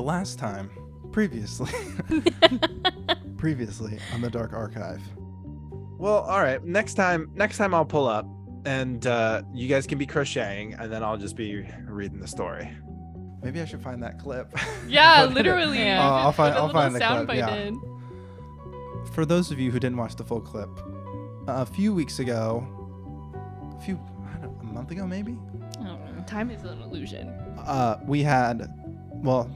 last time, previously on the Dark Archive. Well, all right. Next time I'll pull up, and you guys can be crocheting, and then I'll just be reading the story. Maybe I should find that clip. Yeah, literally. Yeah. I'll find the sound clip. bite Yeah. in. For those of you who didn't watch the full clip, a few weeks ago, a month ago maybe, I don't know. Time is an illusion. we had,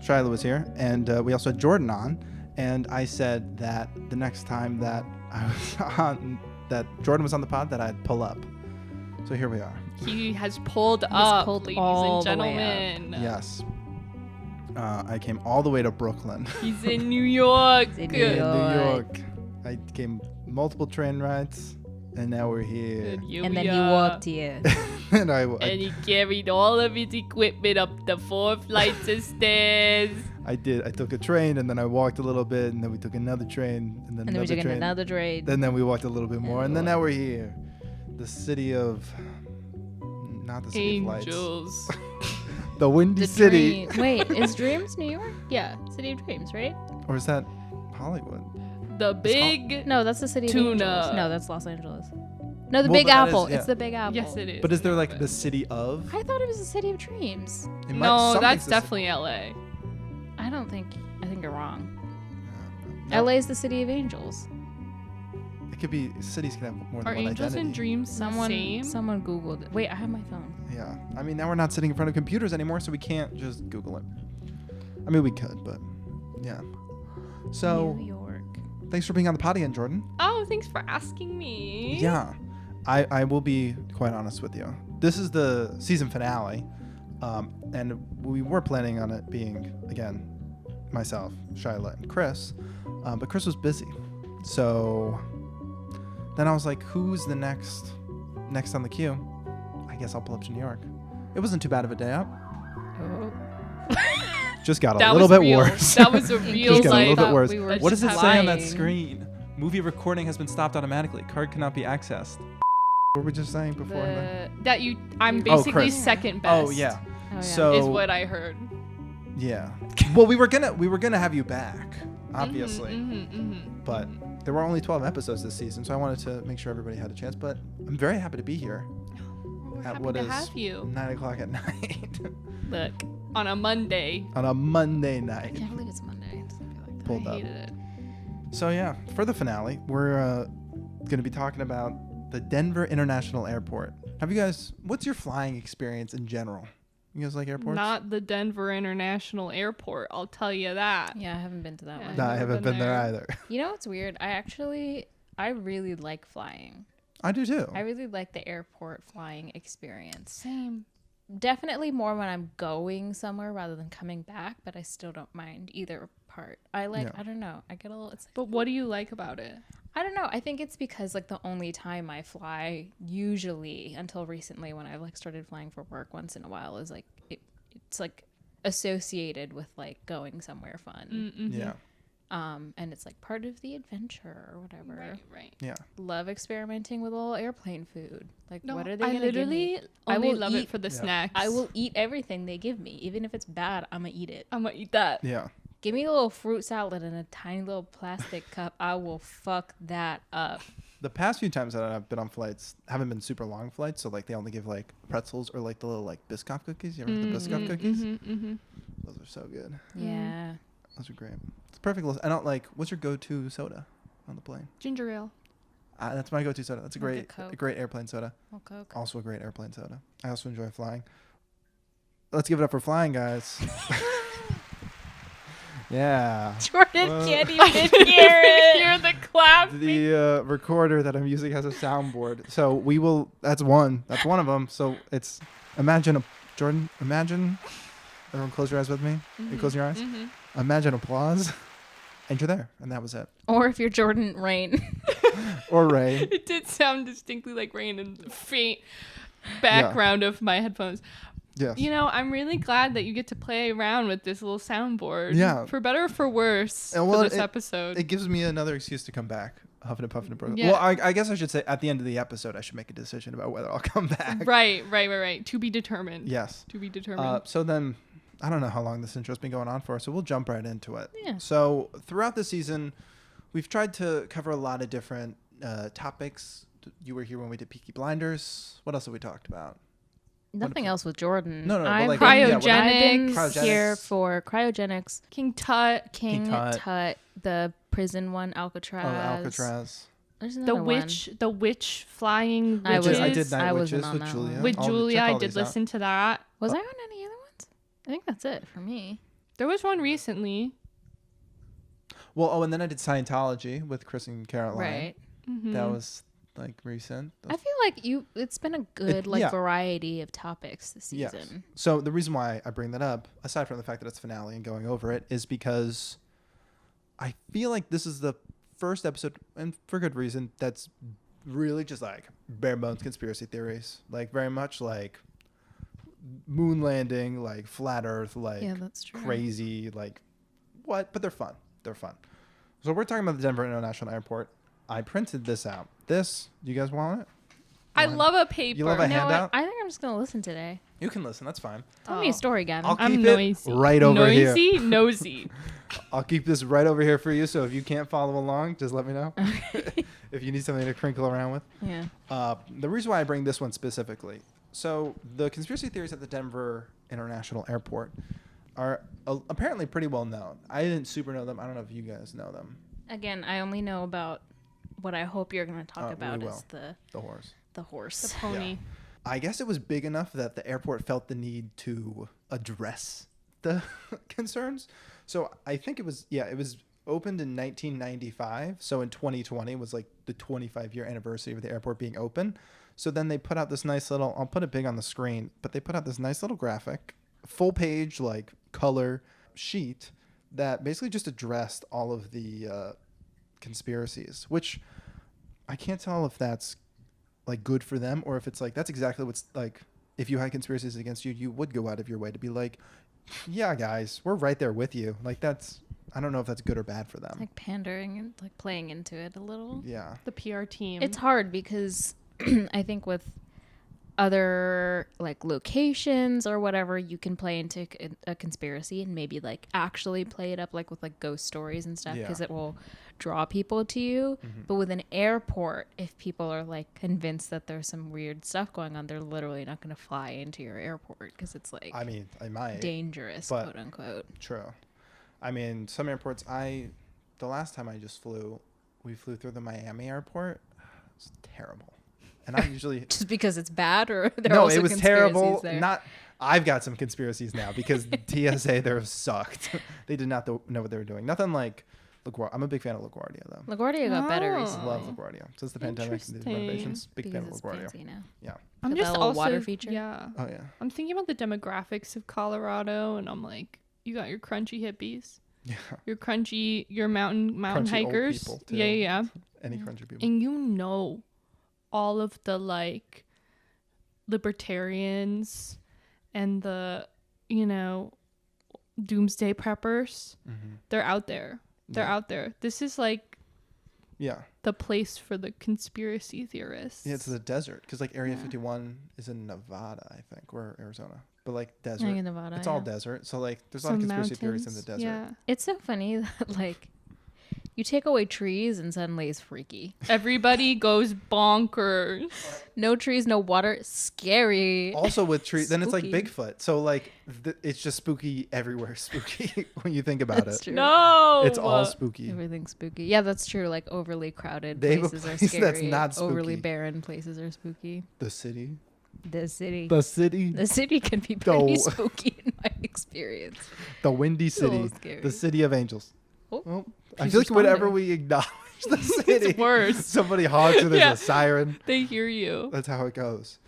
Shiloh was here, and we also had Jordan on, and I said that the next time that I was on, that Jordan was on the pod, that I'd pull up. So here we are. He has pulled up, pulled ladies all and the way up. gentlemen. Yes. I came all the way to Brooklyn. He's in New York. He's in New In York. New York. I came multiple train rides, and now we're here. And then he walked here. and And he carried all of his equipment up the 4 flights of stairs. I did. I took a train, and then I walked a little bit, and then we took another train, and then And then we another took train. another train. Then we walked a little bit more, and then Lord. now we're here. The city of... Not the city of lights. Angels. The Windy The City. Dream. Wait, is Dreams New York? Yeah, City of Dreams, right? Or is that Hollywood? The big... No, that's the City of Tuna. Angels. No, that's Los Angeles. No, the Well, Big but that is- Apple. yeah. It's the Big Apple. Yes, it is. But is there like But- the city of? I thought it was the City of Dreams. It might- No, something's that's the- definitely LA. I think you're wrong. No, LA is the City of Angels. It could be, cities can have more Are than one angels identity. and dreams the same? Someone Googled it. Wait, I have my phone. Yeah. I mean, now we're not sitting in front of computers anymore, so we can't just Google it. I mean, we could, but yeah. So, New York. thanks for being on the pod again, Jordan. Oh, thanks for asking me. Yeah. I will be quite honest with you. This is the season finale, and we were planning on it being, again, myself, Shyla, and Chris, but Chris was busy. So then I was like, who's the next on the queue? I guess I'll pull up to New York. It wasn't too bad of a day up. Oh. Just got a That little was bit real. worse. That was a real Just got a little like. bit worse. we were What does it just say on that flying. screen? Movie recording has been stopped automatically. Card cannot be accessed. What were we just saying before? I'm Oh, basically Chris. second best. Oh yeah. Oh, yeah. So is what I heard. yeah. Well, we were gonna have you back, obviously, but there were only 12 episodes this season, so I wanted to make sure everybody had a chance. But I'm very happy to be here We're at happy what to is have you 9:00 at night Look, on a Monday. on a Monday I night. can't believe it's Monday. It doesn't feel like that. Pulled I up. hated it. So yeah, for the finale, we're gonna be talking about the Denver International Airport. What's your flying experience in general? You guys like airports? Not the Denver International Airport, I'll tell you that. Yeah, I haven't been to that Yeah. one. No, I I've haven't been been there there. either. You know what's weird? I really like flying. I do too. I really like the airport flying experience. Same. Definitely more when I'm going somewhere rather than coming back, but I still don't mind either part. I don't know. I get a little, But what do you like about it? I don't know. I think it's because like the only time I fly usually until recently when I've like started flying for work once in a while is like it's like associated with like going somewhere fun. Mm-hmm. Yeah. And it's like part of the adventure or whatever. Right. Yeah. Love experimenting with a little airplane food. Like No, what are they I gonna give literally me? I only will love it eat- for the Yeah. snacks. I will eat everything they give me. Even if it's bad, I'm gonna eat it. I'm gonna eat that. Yeah. Give me a little fruit salad in a tiny little plastic cup. I will fuck that up. The past few times that I've been on flights haven't been super long flights, so like they only give like pretzels or like the little like Biscoff cookies. You ever had the Biscoff cookies? Mm-hmm. Those are so good. Yeah. Those are great. It's perfect. I don't like. What's your go-to soda on the plane? Ginger ale. That's my go-to soda. That's a Like a great, Coke. a great airplane soda. Well, Coke. Also a great airplane soda. I also enjoy flying. Let's give it up for flying, guys. Yeah. Jordan Well- can't even hear it. Hear the clap. The recorder that I'm using has a soundboard, so we will. That's one of them. So it's Jordan. Imagine. Everyone, close your eyes with me. You close your eyes. Imagine applause, and you're there, and that was it. Or if you're Jordan, rain. Or Ray. It did sound distinctly like rain in the faint background of my headphones. Yes. You know, I'm really glad that you get to play around with this little soundboard. Yeah. For better or for worse And well, for this it- episode. It gives me another excuse to come back, huffing and puffing and Brooklyn. Yeah. Well, I guess I should say at the end of the episode, I should make a decision about whether I'll come back. Right. To be determined. Yes. To be determined. So then, I don't know how long this intro's been going on for, so we'll jump right into it. Yeah. So throughout the season, we've tried to cover a lot of different topics. You were here when we did Peaky Blinders. What else have we talked about? Nothing else with Jordan. No, but I've like- been- Cryogenics. I've been Cryogenics. here for cryogenics, King Tut, King Tut. Tut, the prison one, Alcatraz. Oh, Alcatraz. There's the another witch flying I witches. I did Night I Witches wasn't on with that Julia. one. With I'll Julia, check I all did these out. listen to that. Was I on any other ones? I think that's it for me. There was one recently. Well, and then I did Scientology with Chris and Caroline. Right. Mhm. That was like recent. I feel like it's been a good yeah. variety of topics this Yes. season. So the reason why I bring that up, aside from the fact that it's finale and going over it, is because I feel like this is the first episode, and for good reason, that's really just like bare bones conspiracy theories. Like very much like moon landing, like flat earth, like Yeah, that's true. crazy, like what? But they're fun. They're fun. So we're talking about the Denver International Airport. I printed this out. This, you guys want it? I Want it? love a paper. You love a You know what? handout? I think I'm just gonna listen today. You can listen. That's fine. Tell me a Oh. story, Gavin. I'll I'm keep it noisy. right over here. Noisy, nosy. I'll keep this right over here for you. So if you can't follow along, just let me know. If you need something to crinkle around with. Yeah. The reason why I bring this one specifically. So the conspiracy theories at the Denver International Airport are apparently pretty well known. I didn't super know them. I don't know if you guys know them. Again, I only know about what I hope you're gonna talk We about will. is The horse. the horse. The pony. I guess it was big enough that the airport felt the need to address the concerns. So I think it was opened in 1995. So in 2020 was like the 25-year anniversary of the airport being open. So then they put out this nice little, I'll put it big on the screen, but they put out this nice little graphic, full page, like color sheet that basically just addressed all of the conspiracies, which I can't tell if that's like good for them or if it's like that's exactly what's like if you had conspiracies against you, you would go out of your way to be like, yeah, guys, we're right there with you. Like that's, I don't know if that's good or bad for them. It's like pandering and like playing into it a little. Yeah. The PR team. It's hard because I think with other like locations or whatever, you can play into a conspiracy and maybe like actually play it up like with like ghost stories and stuff because Yeah. it will draw people to you. But with an airport, if people are like convinced that there's some weird stuff going on, they're literally not going to fly into your airport because it's like I mean, I might. dangerous, but- quote unquote. True. I mean, some airports, the last time I just flew, we flew through the Miami airport. It's terrible. And I usually Just because it's bad, or there are no, also it was conspiracies terrible. there? I've got some conspiracies now because TSA there sucked. They did not know what they were doing. Nothing like LaGuardia. I'm a big fan of LaGuardia though. LaGuardia got better Oh. recently. Love LaGuardia. Since the pandemic and the Interesting. renovations, big fan of because it's LaGuardia. fancy now. Yeah. I'm Got just that little also water feature? Yeah. Oh yeah. I'm thinking about the demographics of Colorado, and I'm like, you got your crunchy hippies, Yeah. your mountain Crunchy old hikers. people, too. Yeah. Any crunchy people. And you know, all of the like libertarians and the doomsday preppers, Mm-hmm. they're out there. They're Yeah. out there. This is like Yeah. the place for the conspiracy theorists. Yeah, it's the desert because like Area 51 is in Nevada, I think, or Arizona, but like I desert. think in Nevada. It's yeah. all desert, so like there's a lot of Some conspiracy theories in the mountains. desert. Yeah. It's so funny that like you take away trees and suddenly it's freaky. Everybody goes bonkers. No trees, no water, scary. Also with trees, then it's like Spooky. Bigfoot. So like it's just spooky everywhere. Spooky when you think about That's it. true. No. It's all spooky. Everything's spooky. Yeah, that's true. Like overly crowded They have a places are place scary. that's not Overly spooky. barren places are spooky. The city. The city. The city. The city can be pretty No. spooky in my experience. The windy It's a little city. scary. The city of angels. Oh, Well, I she's feel like whenever responding. we acknowledge the city, worse. somebody honks or there's Yeah. a siren. They hear you. That's how it goes.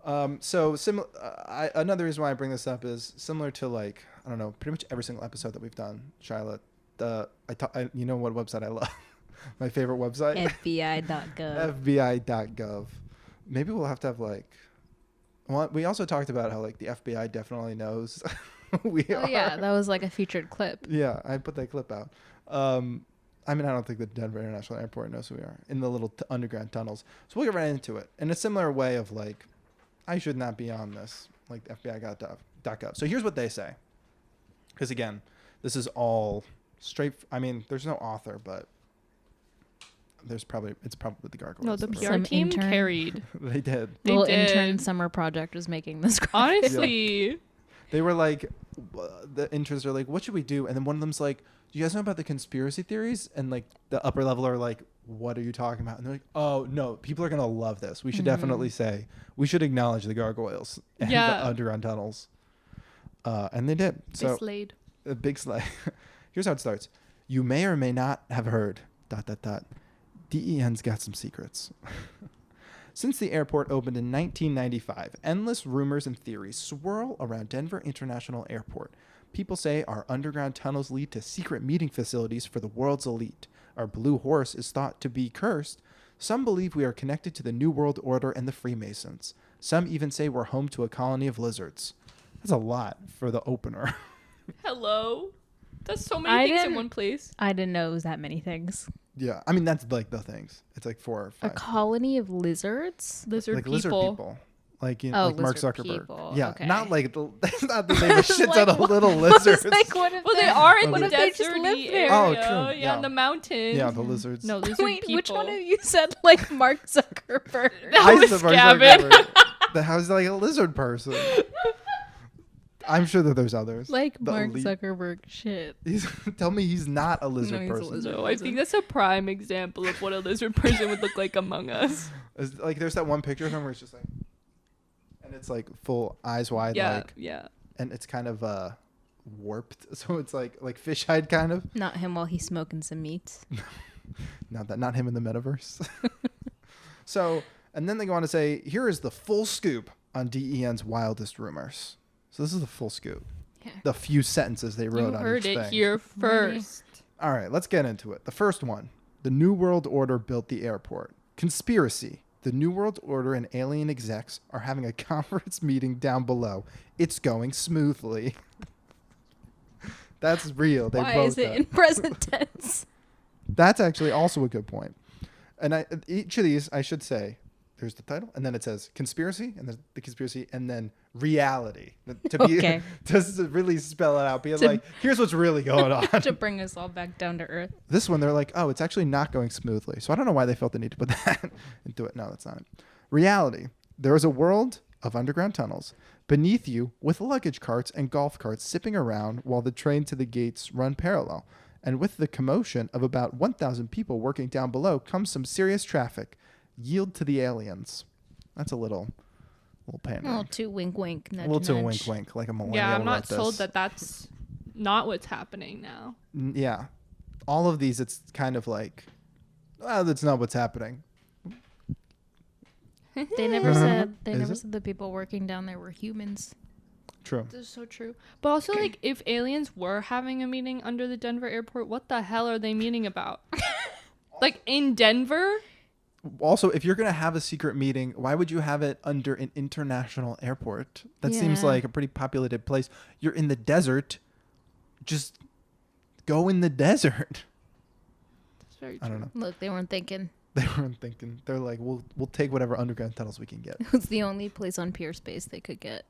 Another reason why I bring this up is similar to like, I don't know, pretty much every single episode that we've done, Shyla. You know what website I love? My favorite website? FBI.gov. FBI.gov. Maybe we'll have to have like, well, we also talked about how like the FBI definitely knows who we are. Oh yeah, that was like a featured clip. Yeah, I put that clip out. I mean, I don't think the Denver International Airport knows who we are in the little underground tunnels. So we'll get right into it. In a similar way of like, I should not be on this, like FBI.gov. So here's what they say. Because again, this is all straight. I mean, there's no author, but it's probably the gargoyles. No, the that PR wrote Some team intern. carried. it. They did. They Little did. intern summer project was making this graphic. Honestly. They were like, the interns are like, what should we do? And then one of them's like, do you guys know about the conspiracy theories? And like the upper level are like, what are you talking about? And they're like, oh no, people are gonna love this. We should definitely say, we should acknowledge the gargoyles and Yeah. the underground tunnels. And they did. They So slayed. a big slay. Here's how it starts. You may or may not have heard ... DEN's got some secrets. Since the airport opened in 1995, endless rumors and theories swirl around Denver International Airport. People say our underground tunnels lead to secret meeting facilities for the world's elite. Our blue horse is thought to be cursed. Some believe we are connected to the New World Order and the Freemasons. Some even say we're home to a colony of lizards. That's a lot for the opener. Hello. That's so many things in one place. I didn't know it was that many things. Yeah, I mean, that's like the things. It's like 4 or 5. A colony of lizards? Lizard like people. lizard people. Like, you know, Oh, like Mark lizard Zuckerberg. people, Yeah, okay. not like that's not the same as shit Like, ton of what- little I was lizards. like, what if Well, they are in What the if they just live deserty there? area. Oh, true, Yeah, yeah. in the mountains. Yeah, the lizards. No, lizard Wait, people. which one of you said like Mark Zuckerberg? That was said Mark Gavin. Zuckerberg. The how's like a lizard person. I'm sure that there's others. Like The Mark elite- Zuckerberg shit. Tell me he's not a lizard he's a person. lizard. No, I think that's a prime example of what a lizard person would look like among us. It's like there's that one picture of him where it's just like, and it's like full eyes wide, Yeah, like, yeah. and it's kind of warped, so it's like fish-eyed kind of. Not him while he's smoking some meats. Not him in the metaverse. So, and then they go on to say, here is the full scoop on DEN's wildest rumors. So this is the full scoop. Yeah. The few sentences they wrote You on heard each it thing. here first. All right, let's get into it. The first one, the New World Order built the airport. Conspiracy. The New World Order and alien execs are having a conference meeting down below. It's going smoothly. That's real. They Why wrote is it that. in present tense? That's actually also a good point. And each of these, I should say, there's the title, and then it says conspiracy, and then the conspiracy, and then reality. To be Okay. to really spell it out, being To- like, here's what's really going on. To bring us all back down to earth. This one, they're like, oh, it's actually not going smoothly. So I don't know why they felt the need to put that into it. No, that's not it. Reality. There is a world of underground tunnels beneath you with luggage carts and golf carts zipping around while the train to the gates run parallel. And with the commotion of about 1,000 people working down below comes some serious traffic. Yield to the aliens. That's a little A pandering. little too wink wink, A nudge, little too nudge. wink wink, like a millennial. Yeah, I'm not wrote told this. that that's not what's happening now. Yeah. All of these, it's kind of like, well, that's not what's happening. They never said Is never it? said the people working down there were humans. True. This is so true. But also, like, if aliens were having a meeting under the Denver airport, what the hell are they meeting about? Like, in Denver? Also, if you're going to have a secret meeting, why would you have it under an international airport? That seems Yeah. like a pretty populated place. You're in the desert. Just go in the desert. That's very I true. don't know. Look, they weren't thinking. They weren't thinking. They're like, we'll take whatever underground tunnels we can get. It was the only place on pier space they could get.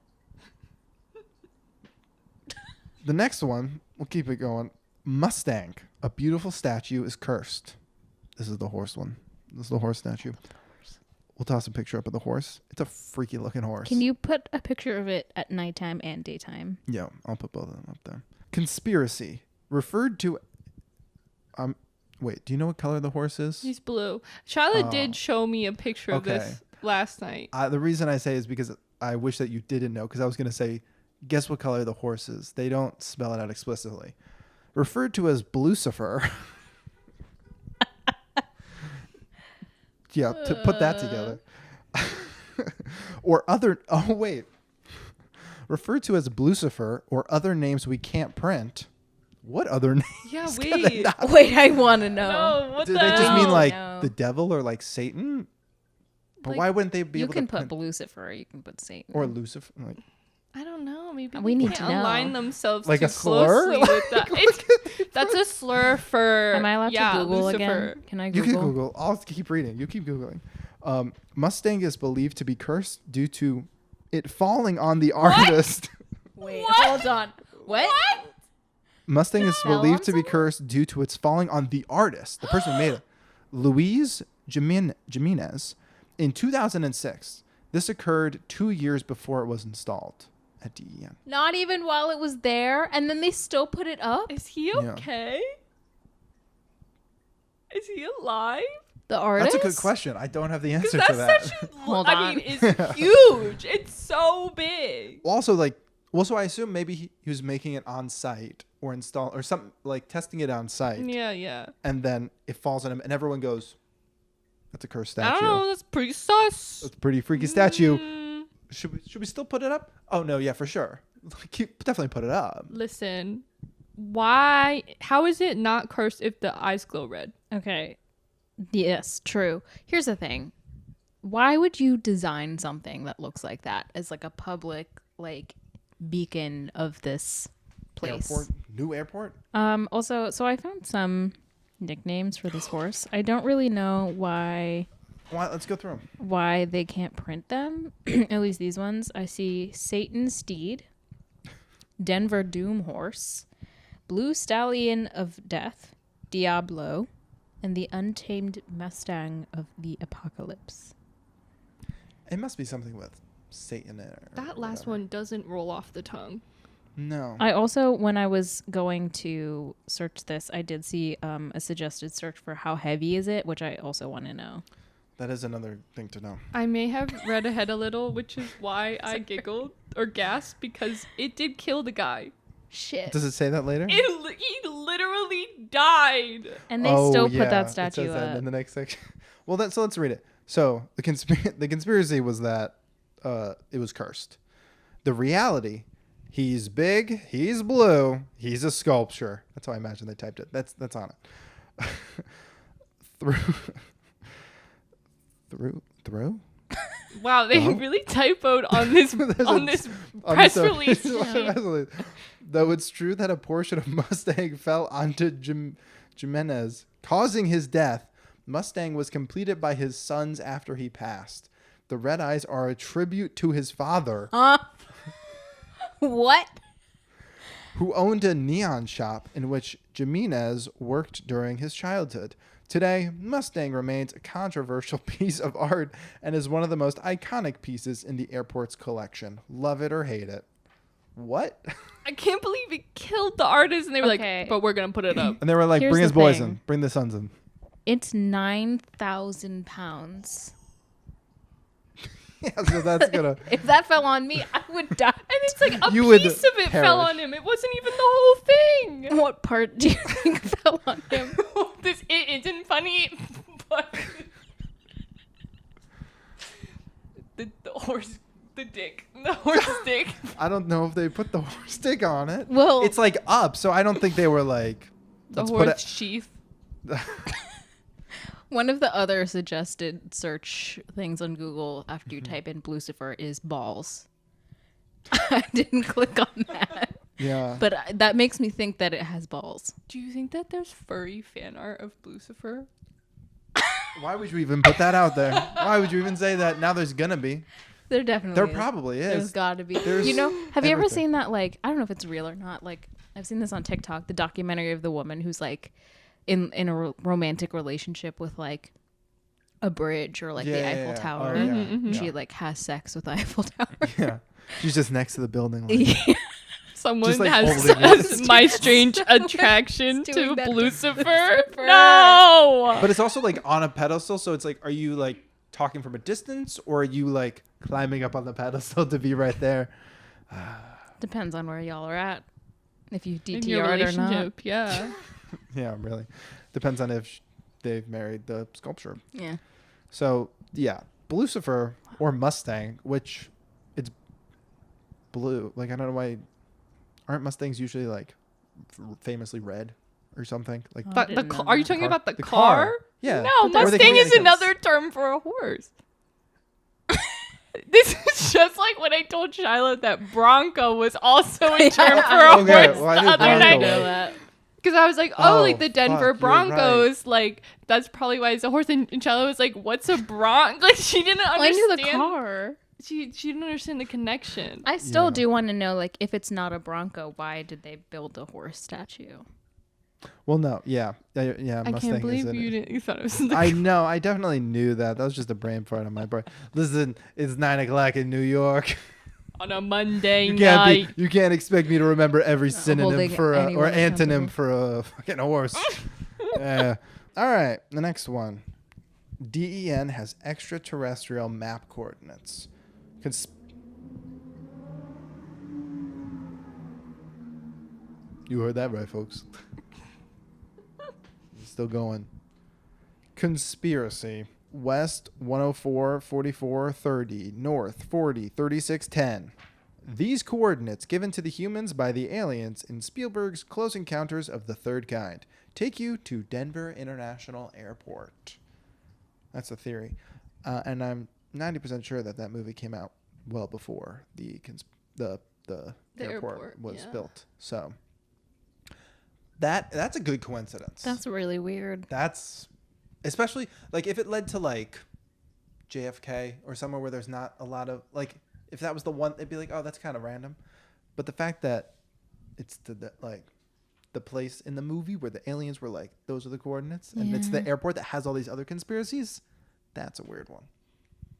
The next one, we'll keep it going. Mustang, a beautiful statue, is cursed. This is the horse one. This is the horse statue. We'll toss a picture up of the horse. It's a freaky looking horse. Can you put a picture of it at nighttime and daytime? Yeah, I'll put both of them up there. Conspiracy, referred to. Wait, do you know what color the horse is? He's blue. Charlotte Oh. did show me a picture of Okay. this last night. The reason I say is because I wish that you didn't know, because I was going to say, guess what color the horse is. They don't spell it out explicitly. Referred to as Blucifer. Yeah, to put that together. Or other. Oh, wait. Referred to as Blucifer or other names we can't print. What other names? Yeah, can they wait. not- Wait, I want to know. No, what Do the they just hell? mean like No. the devil or like Satan? But Like, why wouldn't they be You able can to put print Lucifer. You can put Satan. or Lucifer? Like, I don't know. Maybe We they need can't to know. align themselves Like too a slur? closely with that. That's a slur for. Am I allowed yeah, to Google Lucifer. again? Can I you Google? can Google. I'll keep reading. You keep Googling. Mustang is believed to be cursed due to it falling on the artist. Wait, What? hold on. What? Mustang is Fell believed on to be someone? cursed due to its falling on the artist, the person who made it, Luis Jimenez, in 2006. This occurred 2 years before it was installed at DEM. Not even while it was there, and then they still put it up. Is he Yeah. okay? Is he alive? The artist. That's a good question. I don't have the answer That's to that. such a. Hold I on. mean, it's huge. It's so big. Also, so I assume maybe he was making it on site or install or something, like testing it on site, Yeah. and then it falls on him, and everyone goes, "That's a cursed I statue. don't know. That's pretty sus. That's a pretty freaky statue. Mm, Should we still put it up? Oh no, yeah, for sure. Definitely put it up. listen, why? How is it not cursed if the eyes glow red? Okay. Yes, true. Here's the thing. Why would you design something that looks like that as like a public like beacon of this place? Airport, new airport. Also, so I found some nicknames for this horse. I don't really know why Let's go through them. they can't print them. At least these ones. I see Satan Steed, Denver Doom Horse, Blue Stallion of Death, Diablo, and the Untamed Mustang of the Apocalypse. It must be something with Satan in it. or That last whatever. one doesn't roll off the tongue. No. I also, when I was going to search this, I did see a suggested search for how heavy is it, which I also want to know. That is another thing to know. I may have read ahead a little, which is why I giggled or gasped because it did kill the guy. Shit. Does it say that later? He literally died. And they still put that it statue says that up. in the next section. Well, so let's read it. So the conspiracy was that it was cursed. The reality, he's big, he's blue, he's a sculpture. That's how I imagine they typed it. That's on it. through. Wow, they Uh-huh. really typoed on this on this press release. Though it's true that a portion of Mustang fell onto Jimenez, causing his death, Mustang was completed by his sons after he passed. The red eyes are a tribute to his father, What? who owned a neon shop in which Jimenez worked during his childhood. Today, Mustang remains a controversial piece of art and is one of the most iconic pieces in the airport's collection. Love it or hate it. What? I can't believe it killed the artist, and they were Okay. like, "But we're gonna put it up." And they were like, Here's bring the his boys thing. in. Bring the sons in. It's 9,000 pounds. Yeah, so that's gonna... If that fell on me, I would die. And it's like a You would piece of it fell perish. on him. It wasn't even the whole thing. What part do you think fell on him? It isn't funny, but the horse, the horse dick. I don't know if they put the horse dick on it. Well- it's like up, so I don't think they were like, The let's put horse it... sheath. One of the other suggested search things on Google after you type in Lucifer is balls. I didn't click on that. Yeah. But that makes me think that it has balls. Do you think that there's furry fan art of Lucifer? Why would you even put that out there? Why would you even say that? Now there's gonna be. There definitely There is. probably There's is. got to be. There's You know, have you ever everything. seen that, like, I don't know if it's real or not, like, I've seen this on TikTok, the documentary of the woman who's, like, in a romantic relationship with, like, a bridge or, like, the Eiffel Tower. Oh, yeah. Mhm, Yeah. She, like, has sex with the Eiffel Tower. Yeah. She's just next to the building. Like, Someone Just, like, has holding it. has my strange attraction Someone's to doing that to Lucifer. Lucifer. No. but it's also like on a pedestal, so it's like, are you like talking from a distance, or are you like climbing up on the pedestal to be right there? Depends on where y'all are at. If you In your DTR'd or not. relationship, yeah. Yeah, really. Depends on if they've married the sculpture. Yeah. So yeah, Lucifer or Mustang, which it's blue. Like I don't know why. Aren't Mustangs usually like famously red or something? Like Oh, I The didn't car, know are you that. talking car- about the the car? car. Yeah. No, Or they Mustang is communicate. another term for a horse. This is just like when I told Shiloh that Bronco was also a term for a Okay, horse well, I the knew other Bronco night. was. know that. Because I was like, oh, like the fuck, Denver you're Broncos, like that's probably why it's a horse. And Shiloh was like, what's a bronc? Like she didn't Well, I understand. knew the car. She didn't understand the connection. I still Yeah. do want to know, like, if it's not a Bronco, why did they build a horse statue? Well, no, yeah. Yeah, I Mustang can't believe is in you it. didn't. You thought it was. The I know. I definitely knew that. That was just a brain fart on my part. Listen, it's 9 o'clock in New York. on a Monday You night. you can't expect me to remember every synonym holding for or anyone antonym accountable. for a fucking horse. Yeah. All right, the next one. DEN has extraterrestrial map coordinates. You heard that right, folks. Still going. Conspiracy. West 104, 44, 30. North 40, 36, 10. These coordinates given to the humans by the aliens in Spielberg's Close Encounters of the Third Kind take you to Denver International Airport. That's the theory. And I'm 90% sure that movie came out well before the airport was yeah. built. So that's a good coincidence. That's really weird. That's especially like if it led to like JFK or somewhere where there's not a lot of like if that was the one, it'd be like, oh, that's kind of random. But the fact that it's the place in the movie where the aliens were like, those are the coordinates, and it's the airport that has all these other conspiracies, that's a weird one.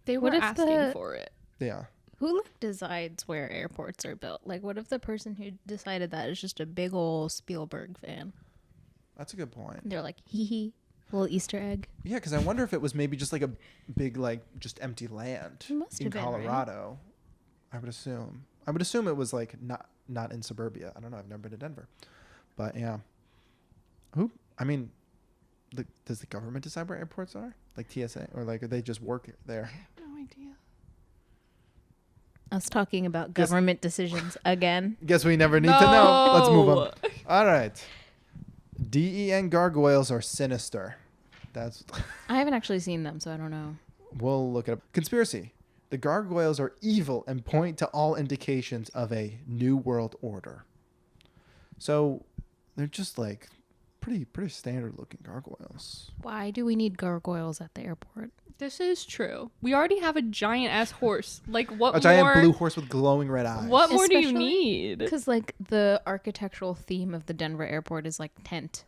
They What were if asking for it. Yeah. Who decides where airports are built? Like, what if the person who decided that is just a big old Spielberg fan? That's a good point. They're like, hee hee, little Easter egg. Yeah, because I wonder if it was maybe just like a big, like, just empty land It must in have been, right? Colorado. I would assume it was like not in suburbia. I don't know. I've never been to Denver, but yeah. Does the government decide where airports are? Like TSA, or like they just work there? No idea. Us talking about government decisions again. Guess we never need to know. Let's move on. No. All right. DEN gargoyles are sinister. That's. I haven't actually seen them, so I don't know. We'll look it up. Conspiracy. The gargoyles are evil and point to all indications of a new world order. So they're just like pretty standard looking gargoyles. Why do we need gargoyles at the airport? This is true. We already have a giant ass horse. Like what A giant more? blue horse with glowing red eyes. What more do you Especially need? Because, like, the architectural theme of the Denver airport is, like, tent.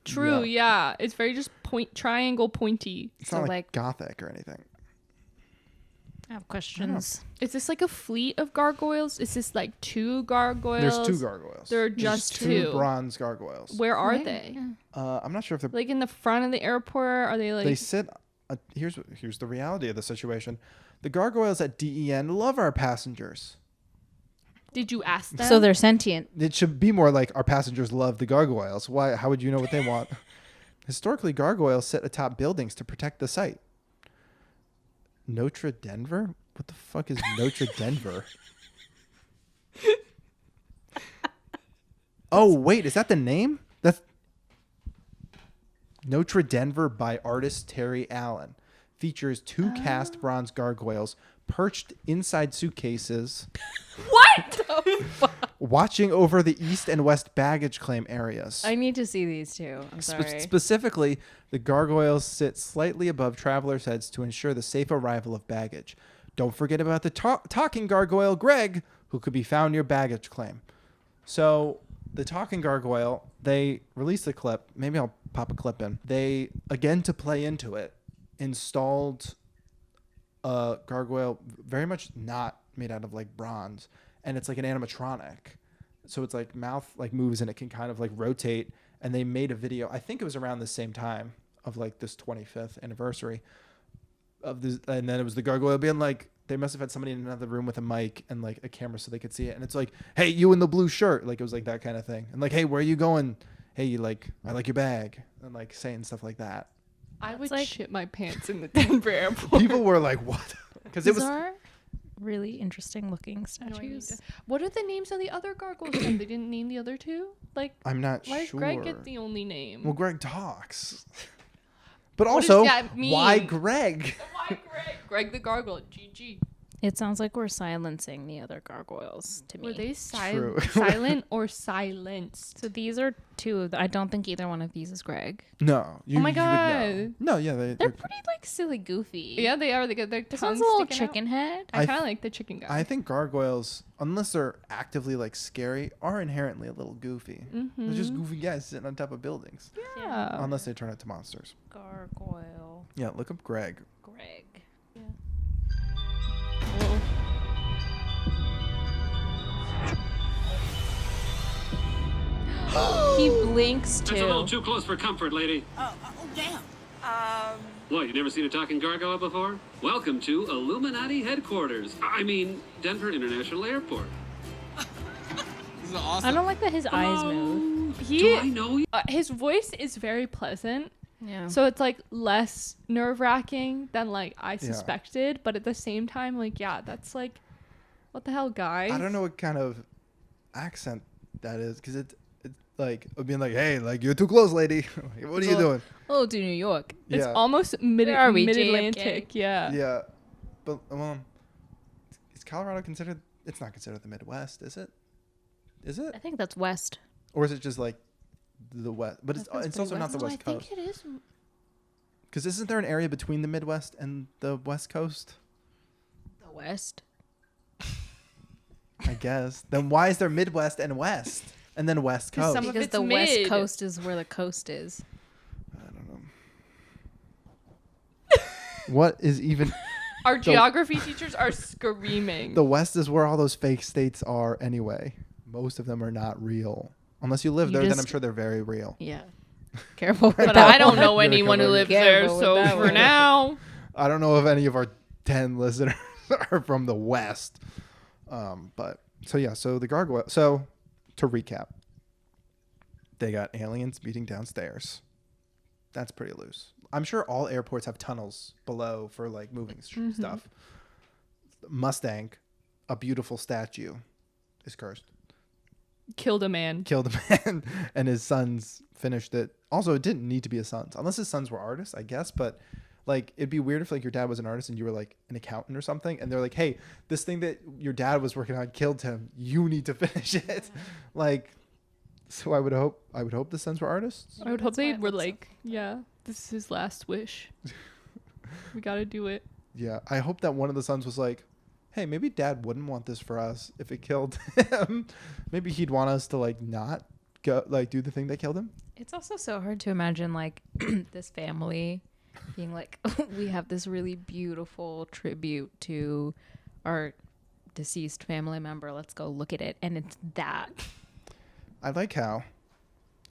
True, yeah. It's very just triangle pointy. It's So, not like like- gothic or anything. I have questions. Is this like a fleet of gargoyles? Is this like 2 gargoyles? There's 2 gargoyles. There are There's just 2 2. bronze gargoyles. Where are Right, they? yeah. I'm not sure if they're. Like in the front of the airport? Are they like? They sit. Here's the reality of the situation. The gargoyles at DEN love our passengers. Did you ask them? So they're sentient. It should be more like our passengers love the gargoyles. Why? How would you know what they want? Historically, gargoyles sit atop buildings to protect the site. Notre Denver? What the fuck is Notre Denver? Oh, wait, is that the name? That's Notre Denver by artist Terry Allen. Features 2 cast bronze gargoyles perched inside suitcases. what? Watching over the east and west baggage claim areas. I need to see these two. I'm sorry. Specifically, the gargoyles sit slightly above travelers' heads to ensure the safe arrival of baggage. Don't forget about the talking gargoyle, Greg, who could be found near baggage claim. So the talking gargoyle, they released the clip. Maybe I'll pop a clip in. They, again, to play into it, installed a gargoyle very much not made out of like bronze, and it's like an animatronic. So it's like mouth like moves and it can kind of like rotate. And they made a video, I think it was around the same time of like this 25th anniversary of this, and then it was the gargoyle being like, they must have had somebody in another room with a mic and like a camera so they could see it. And it's like, hey, you in the blue shirt. Like it was like that kind of thing. And like, hey, where are you going? Hey, you like, I like your bag. And like saying stuff like that. I would like- shit my pants in the Denver airport. People were like, what? Because it These was, are really interesting looking No, I need statues. to- What are the names of the other gargoyles? Then? They didn't name the other 2? Like, I'm not why does sure. Greg get the only name? Well, Greg talks. But What does also, that mean? why Greg? Why Greg? Greg the gargoyle. GG. It sounds like we're silencing the other gargoyles to me. Were they True. silent or silenced? So these are two of I don't think either one of these is Greg. No. Oh my you would know. God. No, yeah. They're pretty like silly goofy. Yeah, they are. They got their This tongues one's a little sticking out. chicken head. I kind of like the chicken guy. I think gargoyles, unless they're actively like scary, are inherently a little goofy. They're just goofy guys sitting on top of buildings. yeah. Unless they turn into monsters. Gargoyle Yeah, look up Greg. Greg. Whoa. He blinks That's a little too. too close for comfort, lady. Oh, damn. What, you never seen a talking gargoyle before? Welcome to Illuminati headquarters. I mean, Denver International Airport. This is awesome. I don't like that his eyes move. Do I know you? His voice is very pleasant. Yeah. So it's like less nerve wracking than like I suspected, but at the same time, like, yeah, that's like, what the hell, guys? I don't know what kind of accent that is, because it's like being like, hey, like, you're too close, lady. What are you doing? Oh, to New York. It's Yeah. almost Where are we, mid-Atlantic. JFK? Yeah. Yeah. But, well, is Colorado considered, it's not considered the Midwest, is it? Is it? I think that's west. Or is it just like the West? But it's That's also pretty not the west. West I Coast. think it is. Because isn't there an area between the Midwest and the West Coast? The west. I guess. Then why is there Midwest and West? And then West 'Cause Coast? some of Because it's the west mid. coast is where the coast is. I don't know. What is even... Our geography teachers are screaming. The West is where all those fake states are anyway. Most of them are not real. Unless you live You there, then I'm just- sure they're very real. Yeah. Careful with but that I don't one. know You're anyone who covered. lives there, Careful with so that for one. now. I don't know if any of our 10 listeners are from the West. But so yeah, so the gargoyle. So to recap, they got aliens beating downstairs. That's pretty loose. I'm sure all airports have tunnels below for like moving stuff. Mustang, a beautiful statue, is cursed. Killed a man. Killed a man, and his sons finished it. Also, it didn't need to be his sons, unless his sons were artists, I guess. But like, it'd be weird if like your dad was an artist and you were like an accountant or something, and they're like, "Hey, this thing that your dad was working on killed him. You need to finish it." Like, so I would hope the sons were artists. I would hope That's why they it were looks like, yeah, this is his last wish. We gotta do it. Yeah, I hope that one of the sons was like, "Hey, maybe Dad wouldn't want this for us if it killed him. Maybe he'd want us to like not go like do the thing that killed him." It's also so hard to imagine like this family being like, we have this really beautiful tribute to our deceased family member. Let's go look at it. And it's that. I like how,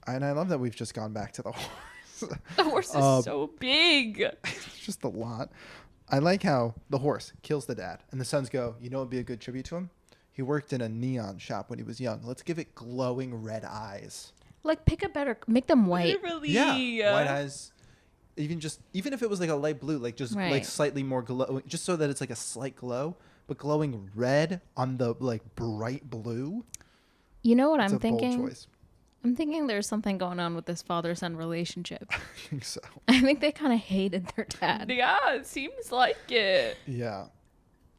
and I love that we've just gone back to the horse. The horse is so big. It's just a lot. I like how the horse kills the dad, and the sons go, "You know what would be a good tribute to him? He worked in a neon shop when he was young. Let's give it glowing red eyes." Like, make them white. Literally. Yeah, white eyes. Even if it was like a light blue, like just like Right. slightly more glow, just so that it's like a slight glow, but glowing red on the like bright blue. You know what It's I'm a bold thinking? choice. I'm thinking there's something going on with this father-son relationship. I think so. I think they kind of hated their dad. Yeah, it seems like it. Yeah.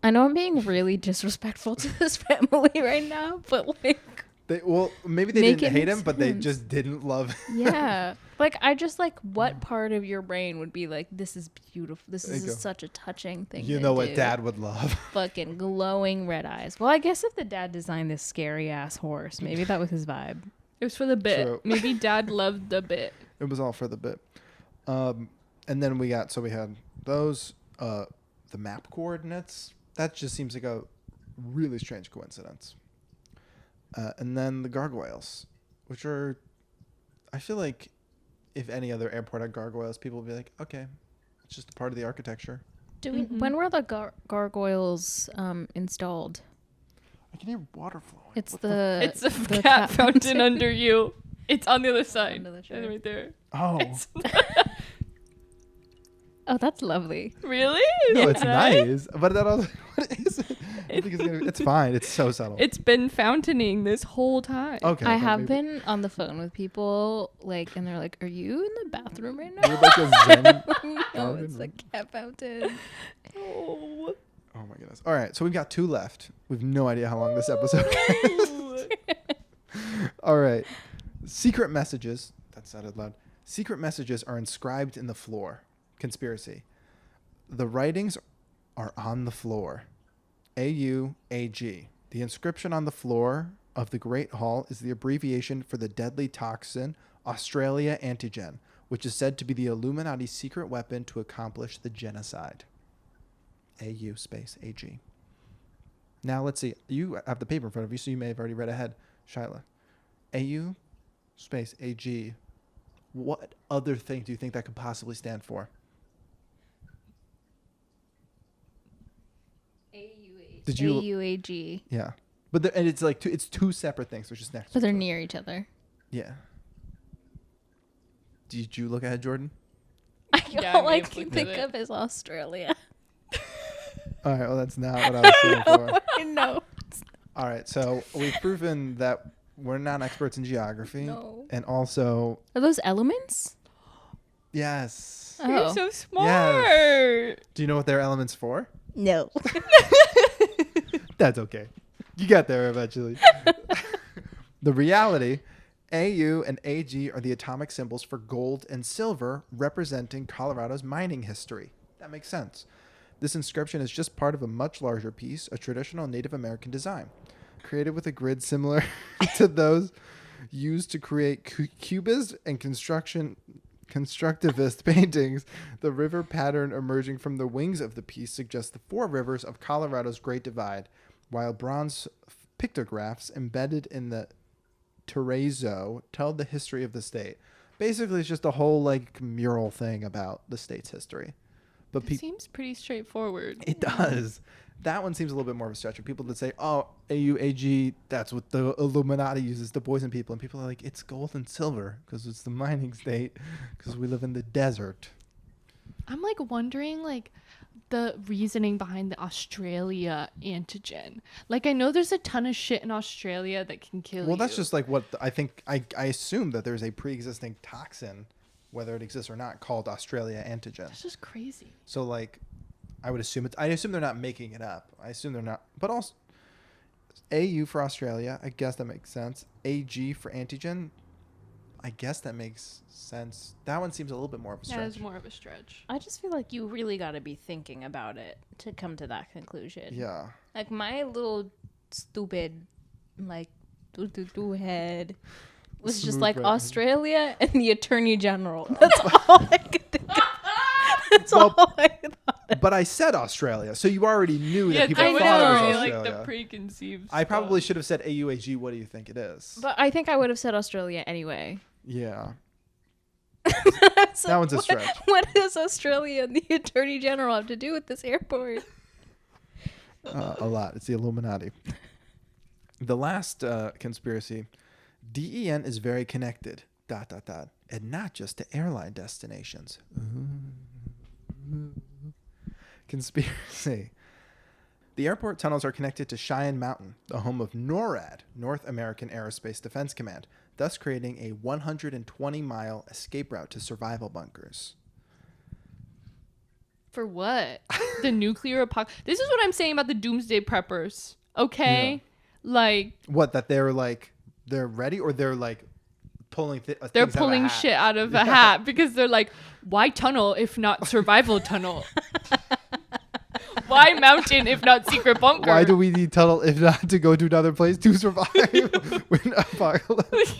I know I'm being really disrespectful to this family right now, but like, Maybe they Make didn't it hate him, make but they sense. just didn't love him. yeah. Like, I just like, what part of your brain would be like, this is beautiful. This There you is go. such a touching thing. You to know what do. Dad would love. Fucking glowing red eyes. Well, I guess if the dad designed this scary ass horse, maybe that was his vibe. It was for the bit. True. Maybe Dad loved the bit. It was all for the bit. And then we had those, the map coordinates. That just seems like a really strange coincidence. And then the gargoyles, which are, I feel like if any other airport had gargoyles, people would be like, okay, it's just a part of the architecture. When were the gargoyles installed? I can hear water flowing. It's What the It's a the cat fountain under you. It's on the other side. Under the chair. And right there. Oh, Oh, that's lovely. Really? no, it's Right? nice. But that also, what is it? I think it's fine. It's so subtle. It's been fountaining this whole time. okay. I okay, have maybe. been on the phone with people, like, and they're like, "Are you in the bathroom right now?" You're like a Zen. No, it's a cat fountain. Oh. Oh my goodness. All right, so we've got 2 left. We've no idea how long this episode is. All right. Secret messages. That sounded loud. Secret messages are inscribed in the floor. Conspiracy. The writings are on the floor. AUAG. The inscription on the floor of the Great Hall is the abbreviation for the deadly toxin Australia antigen, which is said to be the Illuminati's secret weapon to accomplish the genocide. AU space AG. Now let's see. You have the paper in front of you, so you may have already read ahead. Shyla. AU space AG. What other thing do you think that could possibly stand for? Did you? AUAG. Yeah. But and it's like it's 2 separate things, which is next. But they're near each other. Yeah. Did you look ahead, Jordan? Yeah, All I may can have think looked at of is Australia. All right. Well, that's not what I was saying for. I know. All right. So we've proven that we're not experts in geography. No. And also, Are those elements? yes. Oh. You're so smart. Do you know what they're elements for? No. That's okay. You get there eventually. The reality, AU and AG are the atomic symbols for gold and silver, representing Colorado's mining history. That makes sense. This inscription is just part of a much larger piece, a traditional Native American design, created with a grid similar to those used to create cubist and constructivist paintings. The river pattern emerging from the wings of the piece suggests the 4 rivers of Colorado's Great Divide, while bronze pictographs embedded in the terrazzo tell the history of the state. Basically, it's just a whole like mural thing about the state's history. But It seems pretty straightforward. it does. That one seems a little bit more of a stretch. People that say, "Oh, AUAG, that's what the Illuminati uses to poison people," and people are like, "It's gold and silver because it's the mining state because we live in the desert." I'm like wondering like the reasoning behind the Australia antigen. Like I know there's a ton of shit in Australia that can kill you. Well, that's just like what I think. I assume that there's a pre-existing toxin, whether it exists or not, called Australia antigen. That's just crazy. So like, I would assume I assume they're not making it up. I assume they're not. But also, AU for Australia, I guess that makes sense. AG for antigen, I guess that makes sense. That one seems a little bit more of a stretch. That is more of a stretch. I just feel like you really got to be thinking about it to come to that conclusion. Yeah. Like my little stupid, like, head was just Smooth like brain. Australia and the Attorney General. That's all I could think of. That's all I thought. But I said Australia, so you already knew that people I would thought it was agree, Australia. like the preconceived. I probably stuff. should have said AUAG. What do you think it is? But I think I would have said Australia anyway. Yeah. That That one's a stretch. What does Australia and the Attorney General have to do with this airport? A lot. It's the Illuminati. The last conspiracy. DEN is very connected. ... And not just to airline destinations. Conspiracy. The airport tunnels are connected to Cheyenne Mountain, the home of NORAD, North American Aerospace Defense Command, thus creating a 120-mile escape route to survival bunkers. For what? The nuclear apocalypse. This is what I'm saying about the doomsday preppers. Okay? Yeah. Like What, that they're like, they're ready, or they're like pulling they're things out of a pulling hat? shit out of a hat because they're like, why tunnel if not survival tunnel? Why mountain if not secret bunker? Why do we need tunnel if not to go to another place to survive when apocalypse?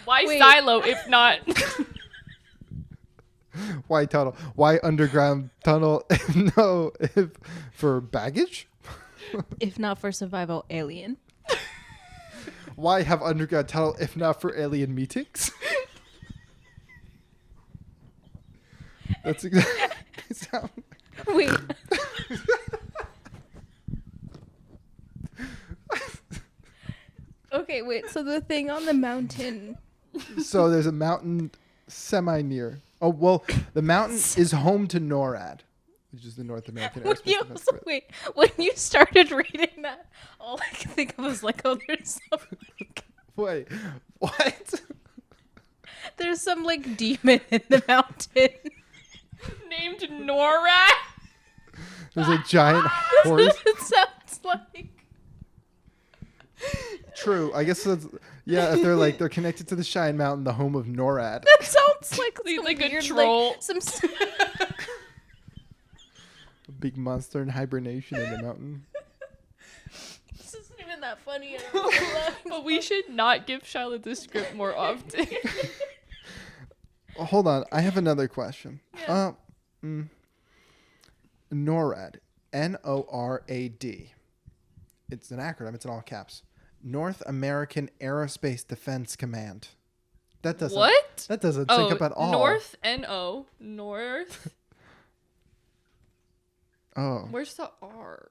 Why Wait. silo if not? Why tunnel? Why underground tunnel? If for baggage? If not for survival, alien. Why have underground tunnel if not for alien meetings? That's exactly sound. Wait. Okay, wait. So the thing on the mountain. So there's a mountain semi near. Oh well, the mountain is home to NORAD, which is the North American When Aerospace you, Defense so Command. wait, when you started reading that, all I could think of was like, oh, Wait, what? there's some like demon in the mountain. Named NORAD? There's a giant horse. It sounds like. True. I guess that's, yeah, if they're connected to the Cheyenne Mountain, the home of NORAD. That sounds like some Like a weird, troll. Like, some. A big monster in hibernation in the mountain. This isn't even that funny. But we should not give Charlotte the script more often. Oh, hold on. I have another question. NORAD. NORAD. It's an acronym. It's in all caps. North American Aerospace Defense Command. That doesn't. What? That doesn't sync up at all. North N-O. North. Oh. Where's the R?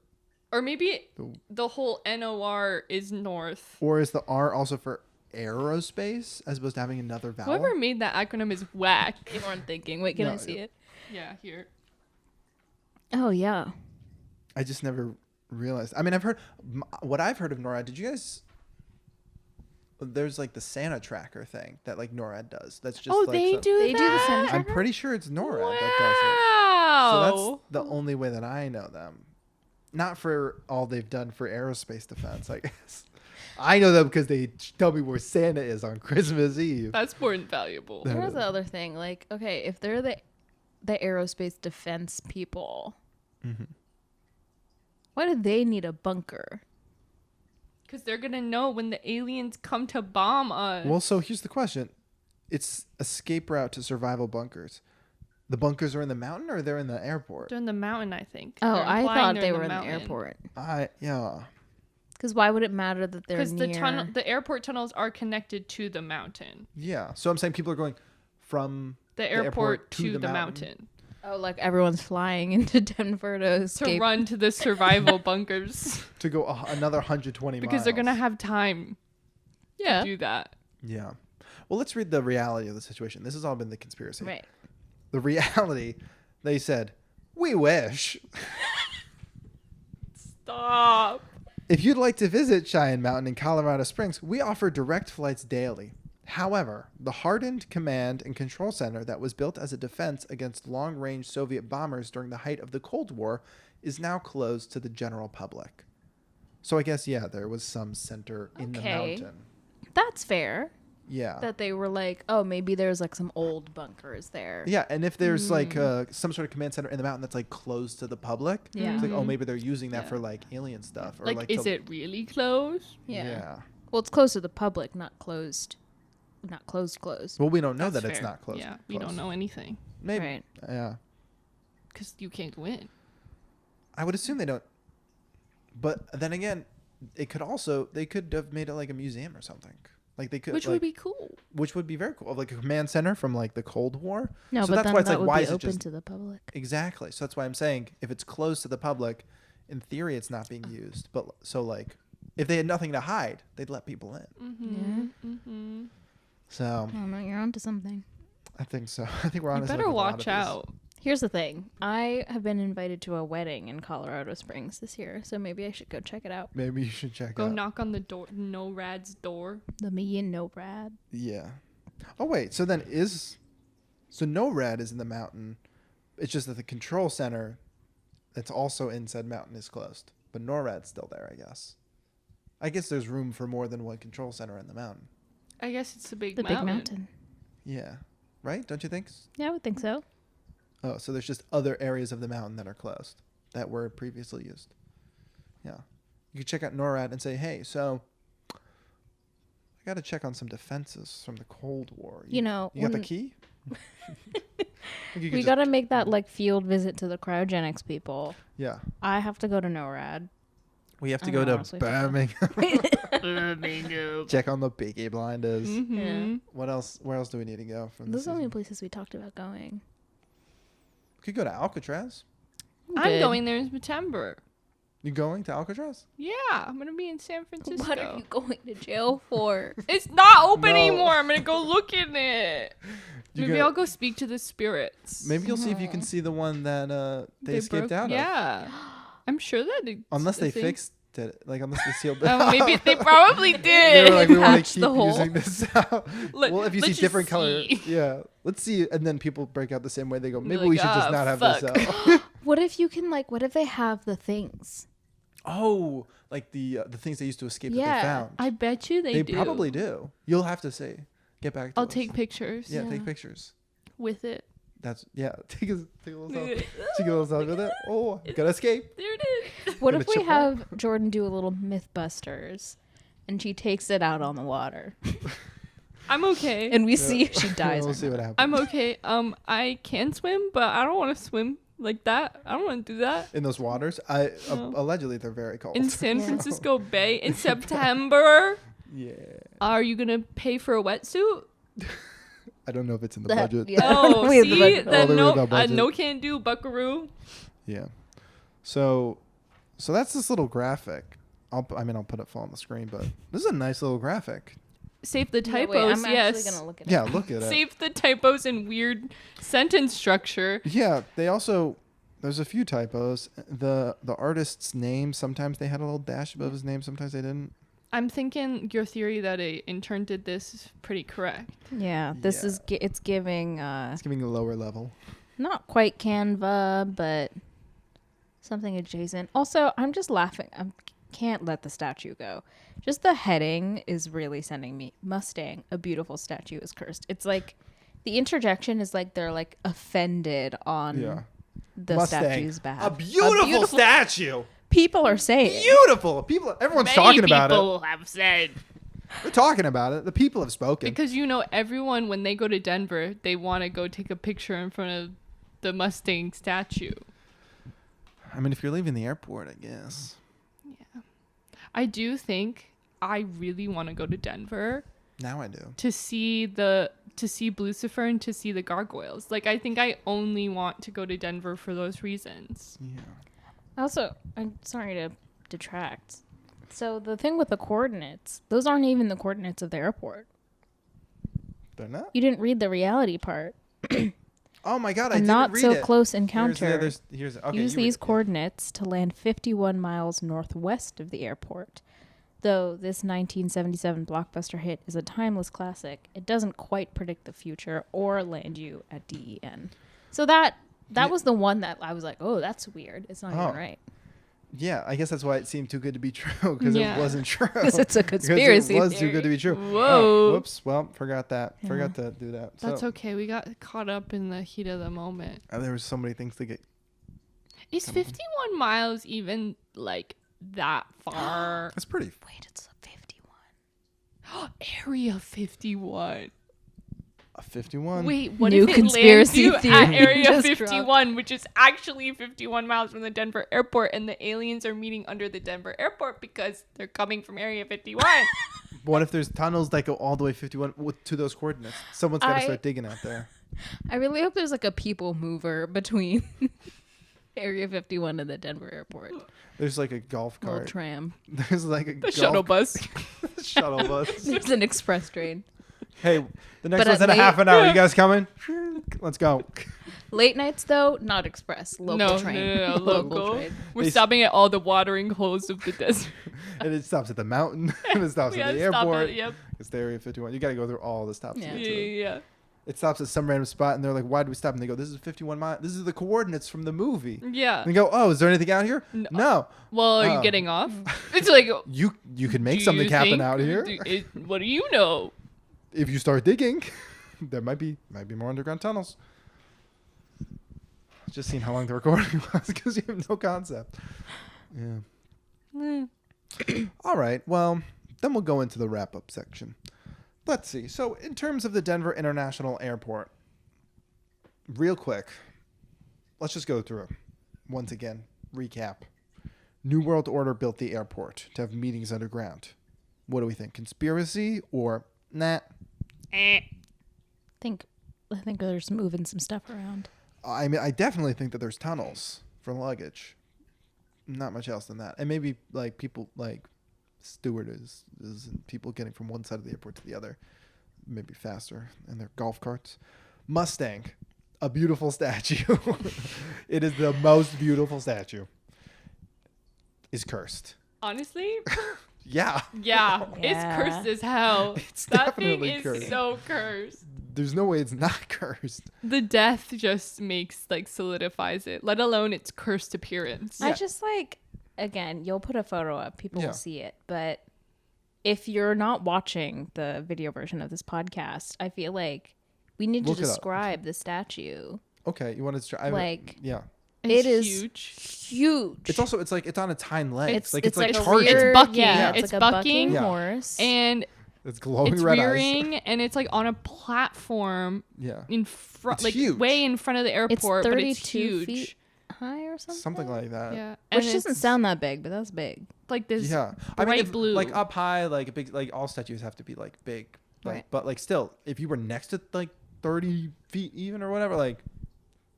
Or maybe the whole N-O-R is north. Or is the R also for aerospace as opposed to having another vowel? Whoever made that acronym is whack. You weren't thinking. Wait, can No, I see it? Yeah, here. Oh yeah. I just never realized. I mean, I've heard what I've heard of NORAD. Did you guys? There's like the Santa tracker thing that like NORAD does. That's just like they some- do They that? do the Santa I'm tracker? pretty sure it's NORAD Wow. that does it. So that's the only way that I know them. Not for all they've done for aerospace defense, I guess. I know them because they tell me where Santa is on Christmas Eve. That's more invaluable. That Here's is. the other thing. Like, okay, if they're the aerospace defense people, why do they need a bunker? Because they're going to know when the aliens come to bomb us. Well, so here's the question. It's escape route to survival bunkers. The bunkers are in the mountain or they're in the airport? They're in the mountain, I think. Oh, They're I implying thought they're they were in the mountain. airport. Yeah. Because why would it matter that they're Because near? the airport tunnels are connected to the mountain. Yeah. So I'm saying people are going from The airport to the mountain. Oh, like everyone's flying into Denver to To escape. run to the survival bunkers. to go another 120 miles. Because they're going to have time Yeah. to do that. Yeah. Well, let's read the reality of the situation. This has all been the conspiracy. Right. The reality, they said, we wish. Stop. If you'd like to visit Cheyenne Mountain in Colorado Springs, we offer direct flights daily. However, the hardened command and control center that was built as a defense against long-range Soviet bombers during the height of the Cold War is now closed to the general public. So I guess, yeah, there was some center in the Okay. mountain. That's fair. Yeah. That they were like, oh, maybe there's like some old bunkers there. Yeah, and if there's like some sort of command center in the mountain that's like closed to the public, Yeah. it's like, oh, maybe they're using that Yeah. for like alien stuff. Or Like, to- is it really close? Yeah. Well, it's closed to the public, not closed. Not closed. Well, we don't know That's that it's fair. not closed. Yeah, we don't know anything. Maybe. Right. Yeah. Because you can't go in. I would assume they don't. But then again, they could have made it like a museum or something. Like they could, Which like, would be cool. which would be very cool. Like a command center from like the Cold War. No, So but that's then why it's that like, would why be is it open just to the public. exactly? So that's why I'm saying if it's closed to the public, in theory, it's not being used. But so like, if they had nothing to hide, they'd let people in. Mm-hmm. Mm-hmm. So Oh no, you're onto something. I think so. I think we're You on. better watch out. Here's the thing. I have been invited to a wedding in Colorado Springs this year, so maybe I should go check it out. Maybe you should check Go out. knock on the door. No Rad's door. The me and no Brad. Yeah. Oh wait. So then NORAD is in the mountain. It's just that the control center, that's also in said mountain, is closed. But NORAD's still there, I guess. I guess there's room for more than one control center in the mountain. I guess it's a big The mountain. big mountain. Yeah. Right? Don't you think? Yeah, I would think so. Oh, so there's just other areas of the mountain that are closed that were previously used. Yeah. You could check out NORAD and say, hey, so I got to check on some defenses from the Cold War. You know, You got the when- key? We gotta make that like field visit to the cryogenics people. Yeah. I have to go to NORAD. We have to I go know, to honestly, fuck Birmingham. Check on the Peaky Blinders. Mm-hmm. Yeah. What else? Where else do we need to go from Those this are the only season? places we talked about going. We could go to Alcatraz. I'm Good. going there in September. You going to Alcatraz? Yeah, I'm gonna be in San Francisco. What are you going to jail for? It's not open No. anymore. I'm gonna go look in it. You Maybe gotta- I'll go speak to the spirits. Maybe you'll see if you can see the one that they escaped broke- out of. Yeah, I'm sure that Unless they thing- fixed did it, like on the sealed. Maybe they probably They did. were like, we want Patch to keep the hole. using this out. Let- Well, if you see let's just different color, see. yeah, let's see. And then people break out the same way. They go, maybe like, we should just "Ah, not have fuck." this out. What if you can what if they have the things? Oh, like the things they used to escape that they Yeah, found. I bet you they do. probably do. You'll have to see. Get back to I'll us. take pictures. Yeah, take pictures. With it. That's take a little selfie. Take a little selfie with it. Oh, gotta escape. There it is. What Gonna if we chip have Jordan do a little Mythbusters, and she takes it out on the water, I'm okay. and we see if she dies. We'll or see not. what happens. I'm okay. I can swim, but I don't want to swim like that. I don't want to do that. In those waters, No. allegedly they're very cold. In San Yeah. Francisco Bay in September. Yeah, Are you gonna pay for a wetsuit? I don't know if it's in the That- budget. yeah. Oh, We have the see, budget. Oh, then they no, were the budget. no can do, Buckaroo. Yeah. So that's this little graphic. I'll put it full on the screen, but this is a nice little graphic. Save the Yeah, typos. wait, I'm Yes. actually gonna look at Yeah, it. look at it. Save the typos and weird sentence structure. Yeah, they also there's a few typos. The artist's name, sometimes they had a little dash above his name, sometimes they didn't. I'm thinking your theory that a intern did this is pretty correct. Yeah, this Yeah. is it's giving It's giving a lower level. not quite Canva, but something adjacent. Also, I'm just laughing. I can't let the statue go. Just the heading is really sending me. Mustang, a beautiful statue, is cursed. It's like the interjection is like they're like offended on Yeah. the Mustang. statue's behalf. A beautiful statue. People are saying. Beautiful. Everyone's talking about it. have said. They're talking about it. The people have spoken. Because everyone when they go to Denver, they want to go take a picture in front of the Mustang statue. I mean, if you're leaving the airport, I guess. I do think I really want to go to Denver Now I do. to see Lucifer and to see the gargoyles. Like I think I only want to go to Denver for those reasons. Yeah. Also, I'm sorry to detract. So the thing with the coordinates, those aren't even the coordinates of the airport. They're not? You didn't read the reality part. Oh my god, I A didn't not read so it. close encounter. Here's okay. Use you read these it. coordinates to land 51 miles northwest of the airport. Though this 1977 blockbuster hit is a timeless classic, it doesn't quite predict the future or land you at DEN. So that was the one that I was like, oh, that's weird. It's not Oh. even right. Yeah, I guess that's why it seemed too good to be true because Yeah. it wasn't true. 'Cause it's a Because conspiracy It was too theory. good to be true. Whoa. Oh, whoops. Well, forgot that. Yeah. Forgot to do that. That's so, okay. We got caught up in the heat of the moment. There was so many things to get. Is 51 miles even like that far? That's pretty. Wait, it's 51. Area 51. 51. Wait, what New if it conspiracy lands you at theory Area just 51, which is actually 51 miles from the Denver airport, and the aliens are meeting under the Denver airport because they're coming from Area 51? What if there's tunnels that go all the way 51 to those coordinates? Someone's got to I- start digging out there. I really hope there's like a people mover between Area 51 and the Denver airport. There's like a golf Little cart. tram. There's like a The shuttle bus. shuttle bus. There's an express train. Hey, the next But one's at in a half late- an hour. You guys coming? Let's go. Late nights though, not express. Local No, train. no, local. train. We're They s- stopping at all the watering holes of the desert. And it stops at the mountain. And it stops We at the gotta stop airport. at- yep. It's the Area 51. You got to go through all the stops. Yeah. to Yeah, get to it. yeah. It stops at some random spot, and they're like, "Why do we stop?" And they go, "This is 51 miles. This is the coordinates from the movie." Yeah. And they go, "Oh, is there anything out here?" No. Well, are you Oh. getting off? It's like, You can make do something you happen think- out here what do you know? if you start digging. There might be more underground tunnels. Just seeing how long the recording was because you have no concept. Yeah. All right. Well, then we'll go into the wrap-up section. Let's see. So, in terms of the Denver International Airport, real quick, let's just go through it. Once again, recap. New World Order built the airport to have meetings underground. What do we think? Conspiracy or nah? I think they're just moving some stuff around. I mean, I definitely think that there's tunnels for luggage. Not much else than that. And maybe like people like stewardesses and people getting from one side of the airport to the other, maybe faster in their golf carts. Mustang, a beautiful statue. It is the most beautiful statue. Is cursed. Honestly, Yeah. yeah, it's Yeah. cursed as hell. It's That thing definitely is cursed. so cursed. There's no way it's not cursed. The death just makes like solidifies it, let alone its cursed appearance. I just like, again, you'll put a photo up, people Yeah. will see it. But if you're not watching the video version of this podcast, I feel like we need Look to it up. describe the statue. Okay, you want to try? Like- yeah. It's it is huge. Huge. It's also it's on its hind legs. It's like a charging. It's weird- bucking. Yeah, It's like a bucking. bucking Yeah. horse. And It's glowing it's red rearing, eyes. and it's like on a platform Yeah. in front, It's like huge. way in front of the It's airport, but 32 it's huge. feet high or something. Something like that. Yeah, Which and doesn't it's sound that big, but that's big. like this. Yeah. bright if, blue. like up high, like a big, like all statues have to be like big, like, Right. but like still, if you were next to like 30 feet even or whatever, like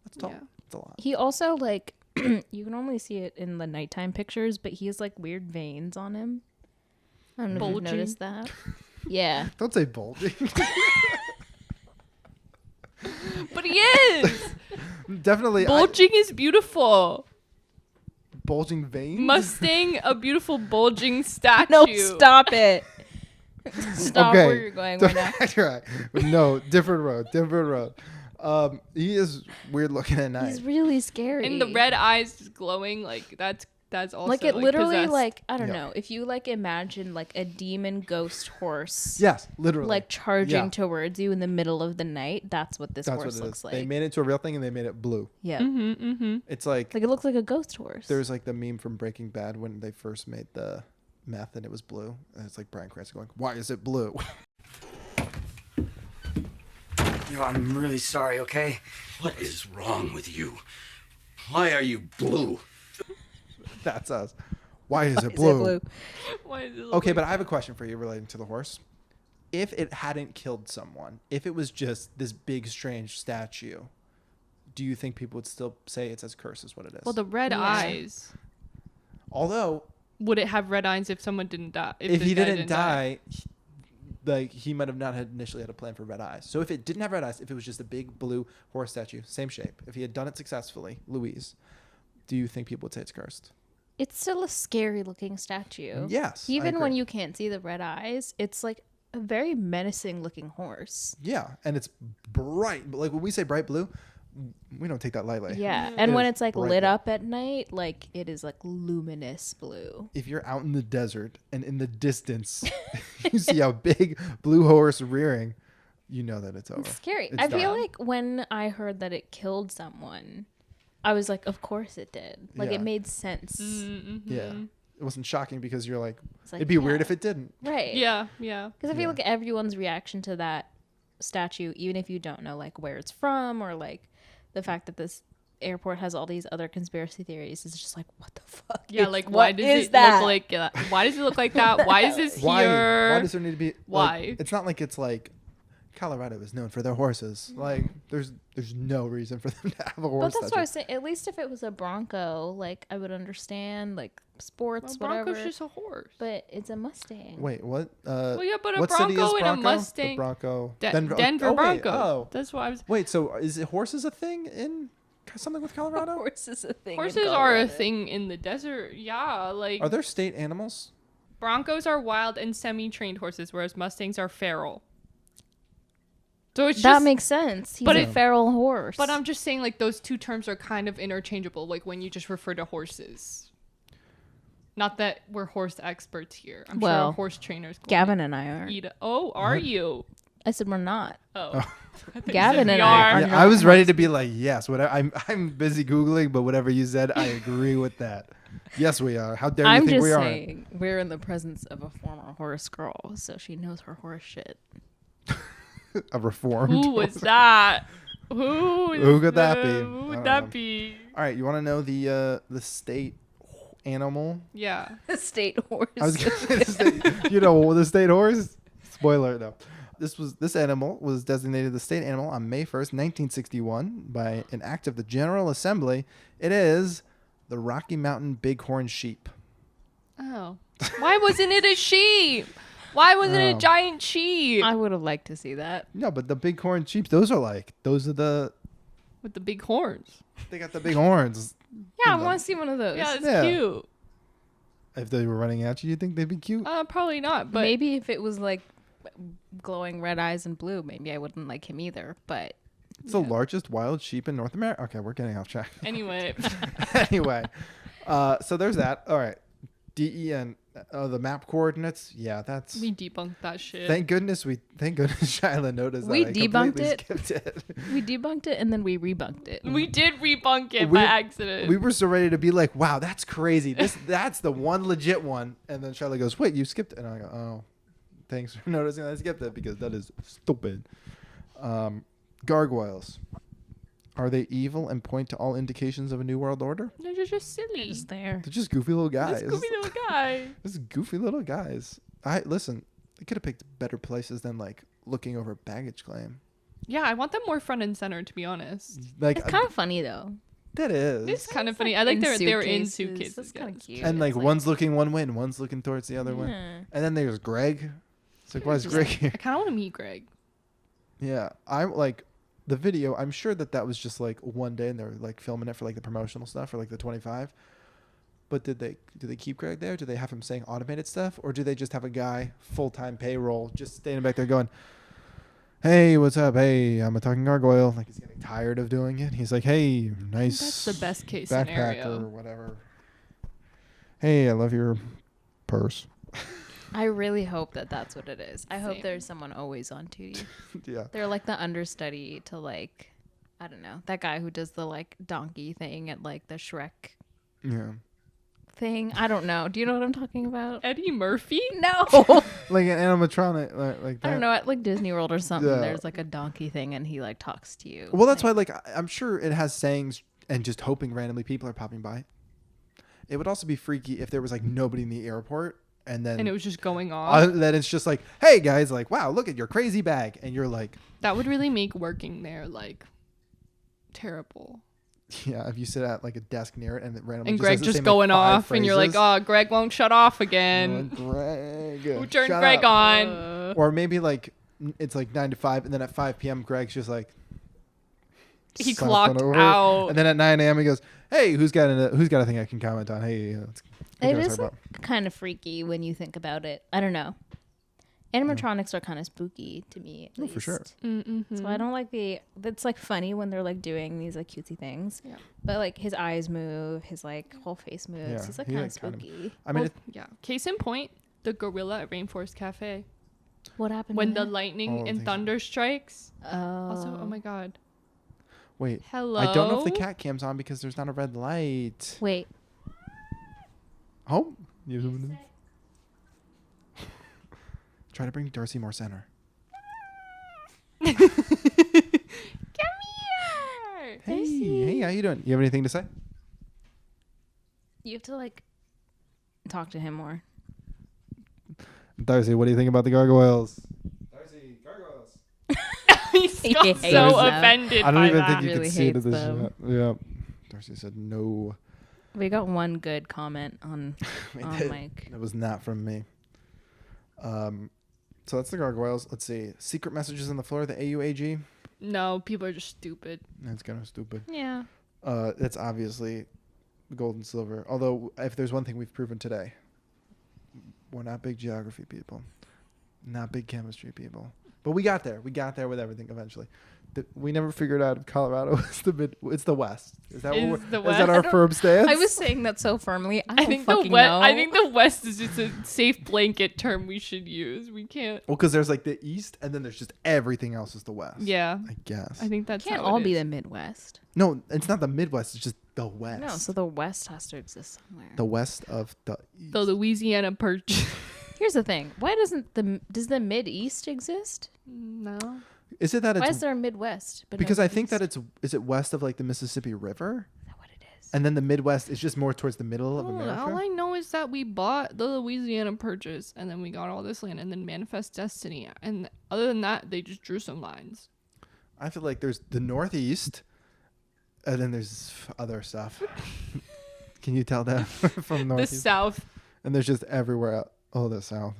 that's tall. Yeah. It's a lot. He also like you can only see it in the nighttime pictures, but he has like weird veins on him. I don't know if you've Bulging. noticed that. Yeah. Don't say bulging. But he is. Definitely Bulging is beautiful. bulging veins. Mustang, a beautiful bulging statue. No, stop it. Stop Okay. where you're going right now. right. No, different road. Different road. He is weird looking at night. He's really scary. And the red eyes just glowing, like that's also like it literally possessed. like I don't Yeah. know, if you like imagine like a demon ghost horse Yes, literally. like charging Yeah. towards you in the middle of the night, that's what this That's horse what it looks is. like. They made it into a real thing and they made it blue. Yeah. It's like Like it looks like a ghost horse. there's like the meme from Breaking Bad when they first made the meth and it was blue. And it's like Bryan Cranston going, "Why is it blue?" Yo, I'm really sorry, okay? What is wrong with you? Why are you blue? That's us. Why is it Is it blue? blue? Why does it look Okay, like but I have a question for you relating to the horse. If it hadn't killed someone, if it was just this big strange statue, do you think people would still say it's as cursed as what it is? Well, the red Yeah. eyes. Although Would it have red eyes if someone didn't die? if the he guy didn't die, he might have not had initially had a plan for red eyes. So if it didn't have red eyes, if it was just a big blue horse statue, same shape, if he had done it successfully, Louise, do you think people would say it's cursed? It's still a scary looking statue. Yes, I Even when agree. you can't see the red eyes, it's like a very menacing looking horse. Yeah, and it's bright. Like when we say bright blue, we don't take that lightly. Yeah. It And when is it's like bright lit blue. up at night, like it is like luminous blue. If you're out in the desert and in the distance you see a big blue horse rearing, you know that it's over. It's scary. It's I feel done. like when I heard that it killed someone, I was like, of course it did. Like Yeah. it made sense. Yeah. It wasn't shocking because you're like, It's like, it'd be weird yeah. if it didn't. Right. Yeah, yeah. Because I feel like everyone's reaction to that statue, even if you don't know like where it's from or like the fact that this airport has all these other conspiracy theories, is just like, what the fuck? Yeah, is- like what why does is it that? look like that? Why does it look like that? Why is this Why? here? Why does there need to be? like, Why? it's not like it's like Colorado is known for their horses. Like there's no reason for them to have a horse. But that's what I was statue. saying. At least if it was a Bronco, like I would understand, like sports, Well, whatever. Bronco's just a horse. But it's a Mustang. Wait, what? Well, yeah, but a what city Bronco is and a Bronco? Mustang. The Bronco. Denver oh, wait, Broncos. oh, That's why I was. wait. So is it horses a thing in something with Colorado? Horses a thing. in Horses are a Colorado. thing in the desert. Yeah, like Are there state animals? Broncos are wild and semi-trained horses, whereas Mustangs are feral. So it's That just, makes sense. He's but a it- feral horse. But I'm just saying, like those two terms are kind of interchangeable. Like when you just refer to horses. Not that we're horse experts here. I'm sure Well, our horse trainers. Go Gavin and I are. eat. Oh, are you? I said we're not. Oh, I thought you Gavin said and we I are. are Yeah, I was ready to be like, yes. Whatever. I'm busy googling, but whatever you said, I agree with that. Yes, we are. How dare you I'm think just we aren't? saying we're in the presence of a former horse girl, so she knows her horse shit. A reformed. Who was that? Who could that be? Who I would don't that know. be? All right, you want to know the state animal? Yeah. The state horse. I was gonna say the state, the state horse. Spoiler, no. This animal was designated the state animal on May 1st, 1961, by an act of the General Assembly. It is the Rocky Mountain Bighorn sheep. Oh. Why wasn't it a sheep? Why wasn't it a Oh. giant sheep? I would have liked to see that. No, but the bighorn sheep, those are the With the big horns. they got the big horns. Yeah, I Good want to see one of those. Yeah, it's Yeah. cute. If they were running at you, you think they'd be cute? Probably not. But maybe if it was like glowing red eyes and blue, maybe I wouldn't like him either. But It's the largest wild sheep in North America. Okay, we're getting off track. anyway, Anyway, so there's that. All right, DEN, the map coordinates. Yeah, that's. we debunked that shit. Thank goodness Shyla noticed We that. I debunked completely it. skipped it. we debunked it and then we rebunked it. We did rebunk it by accident. We were so ready to be like, wow, that's crazy. That's the one legit one. And then Shyla goes, wait, you skipped it. And I go, oh, thanks for noticing I skipped it because that is stupid. Gargoyles. Are they evil and point to all indications of a new world order? They're just silly. Just there. They're just goofy little guys. This goofy little guy. Just goofy little guys. Listen, they could have picked better places than like looking over baggage claim. Yeah, I want them more front and center, to be honest. Like It's kind of funny though. that is. It's kind of funny. I like they're in suitcases. suitcases. That's kind of cute. And like It's one's looking one way and one's looking towards the other way. Yeah. And then there's Greg. It's like, why is Greg here? I kind of want to meet Greg. Yeah, I'm like the video. I'm sure that was just like one day and they were like filming it for like the promotional stuff for like the 25. But do they keep Greg there? Do they have him saying automated stuff, or do they just have a guy full-time payroll just standing back there going, "Hey, what's up? Hey, I'm a talking gargoyle." Like he's getting tired of doing it. He's like, "Hey, nice." That's the best case backpack scenario. or whatever. Hey, I love your purse. I really hope that that's what it is. I hope Same. there's someone always on duty. Yeah. They're like the understudy to like, I don't know, that guy who does the like donkey thing at like the Shrek Yeah. thing. I don't know. Do you know what I'm talking about? Eddie Murphy? No. Like an animatronic, like that. I don't know. At like Disney World or something, Yeah. there's like a donkey thing and he like talks to you. Well, that's why, like, I'm sure it has sayings and just hoping randomly people are popping by. It would also be freaky if there was like nobody in the airport and then And it was just going on. then it's just like, hey guys, like, wow, look at your crazy bag, and you're like, That would really make working there like terrible. yeah. If you sit at like a desk near it and it randomly And just Greg has the just same, going like, five off, and you're like, phrases. oh, Greg won't shut off You're again. like, Greg, Who turned shut Greg up." on? Or maybe like it's like 9 to 5, and then at 5 p.m. Greg's just like He something clocked over. out. And then at 9 a.m. he goes, "Hey, who's got a thing I can comment on? Hey, let's what It can I is talk about?" kind of freaky when you think about it. I don't know. Animatronics are kind of spooky to me. At Oh, for sure. Mm-hmm. So I don't like it's like funny when they're like doing these like cutesy things. Yeah. But like his eyes move, his like whole face moves. Yeah, He's like he, kind of like, kind of- spooky. I mean, yeah. Case in point, the gorilla at Rainforest Cafe. What happened When to the that? lightning Oh, and things- thunder strikes. Oh. Also, oh my god. wait. Hello. I don't know if the cat cam's on because there's not a red light. Wait. Oh, try to bring Darcy more center. Come here. Hey, how you doing? You have anything to say? You have to like talk to him more. Darcy, what do you think about the gargoyles? Darcy, gargoyles. He's He got hates so them. offended I don't by even that. think you Really can see it hates at this them. shot. Yeah. Darcy said no. We got one good comment on We on did. Mike. That was not from me. So that's the gargoyles. Let's see. Secret messages on the floor. The AUAG. No, people are just stupid. That's kind of stupid. Yeah. That's obviously gold and silver. Although, if there's one thing we've proven today, we're not big geography people, not big chemistry people. But we got there. We got there with everything eventually. We never figured out if Colorado is it's the West. Is that Is what the is West? that I our don't- firm stance? I was saying that so firmly. I I don't think the fucking West. know. I think the West is just a safe blanket term we should use. We can't. well, because there's like the East, and then there's just everything else is the West. Yeah, I guess. I think that's can't how all it be is. the Midwest. No, it's not the Midwest. It's just the West. No, so the West has to exist somewhere. the West of the East. The Louisiana Purchase. Here's the thing: why does the Mid East exist? No. Is it that Why it's is there a Midwest? But because no I think that East? is it west of like the Mississippi River, Is that what it is? and then the Midwest is just more towards the middle of America. All I know is that we bought the Louisiana Purchase, and then we got all this land, and then Manifest Destiny, and other than that, they just drew some lines. I feel like there's the Northeast, and then there's other stuff. Can you tell that from The Northeast? South, And there's just everywhere. Oh, the South.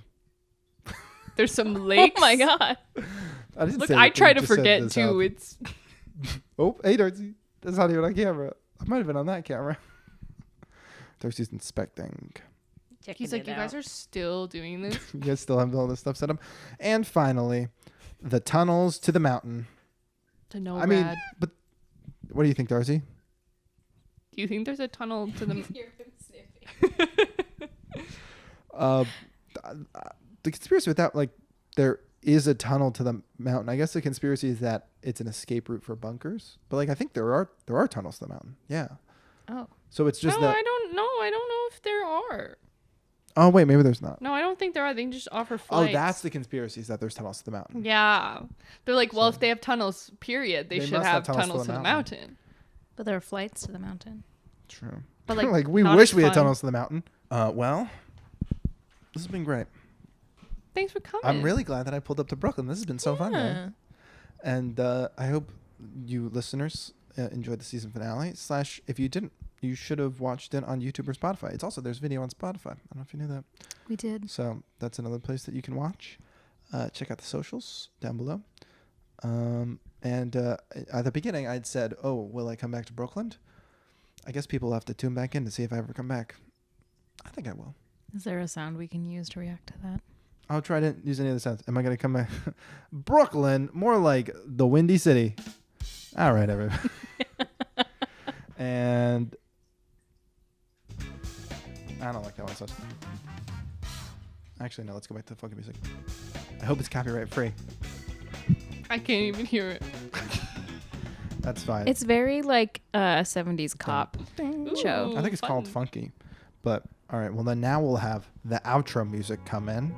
there's some lakes. Oh my god! I didn't Look, say I that, try you to just said forget the too. South. It's Oh, hey, Darcy. That's not even on camera. I might have been on that camera. Darcy's inspecting. Checking He's like, it you guys out. are still doing this? You guys still have all this stuff set up. And finally, the tunnels to the mountain. To know I mean, but what do you think, Darcy? do you think there's a tunnel to the... Hear him sniffing. The conspiracy with that, like, there is a tunnel to the mountain. I guess the conspiracy is that it's an escape route for bunkers. But like, I think there are tunnels to the mountain. Yeah. Oh. So it's just no, that. I don't know if there are. Oh wait, maybe there's not. No, I don't think there are. They can just offer Oh, flights. that's the conspiracy, is that there's tunnels to the mountain. Yeah. They're like, well, So- if they have tunnels, period, they They should must have have tunnels to the mountain. But there are flights to the mountain. True. But like, Like we not wish as we had fun. tunnels to the mountain. Well, this has been great. Thanks for coming. I'm really glad that I pulled up to Brooklyn. This has been so fun, man. And I hope you listeners enjoyed the season finale. / if you didn't, you should have watched it on YouTube or Spotify. It's also, there's video on Spotify. I don't know if you knew that. We did. So that's another place that you can watch. Check out the socials down below. And at the beginning, I'd said, oh, will I come back to Brooklyn? I guess people will have to tune back in to see if I ever come back. I think I will. Is there a sound we can use to react to that? I'll try to use any of the sounds. Am I going to come back? Brooklyn, more like the Windy City. All right, everybody. And I don't like that one. So actually, no, let's go back to the fucking music. I hope it's copyright free. I can't even hear it. That's fine. It's very like 70s cop show. Ooh, I think it's called fun. Funky. But all right, well then now we'll have the outro music come in,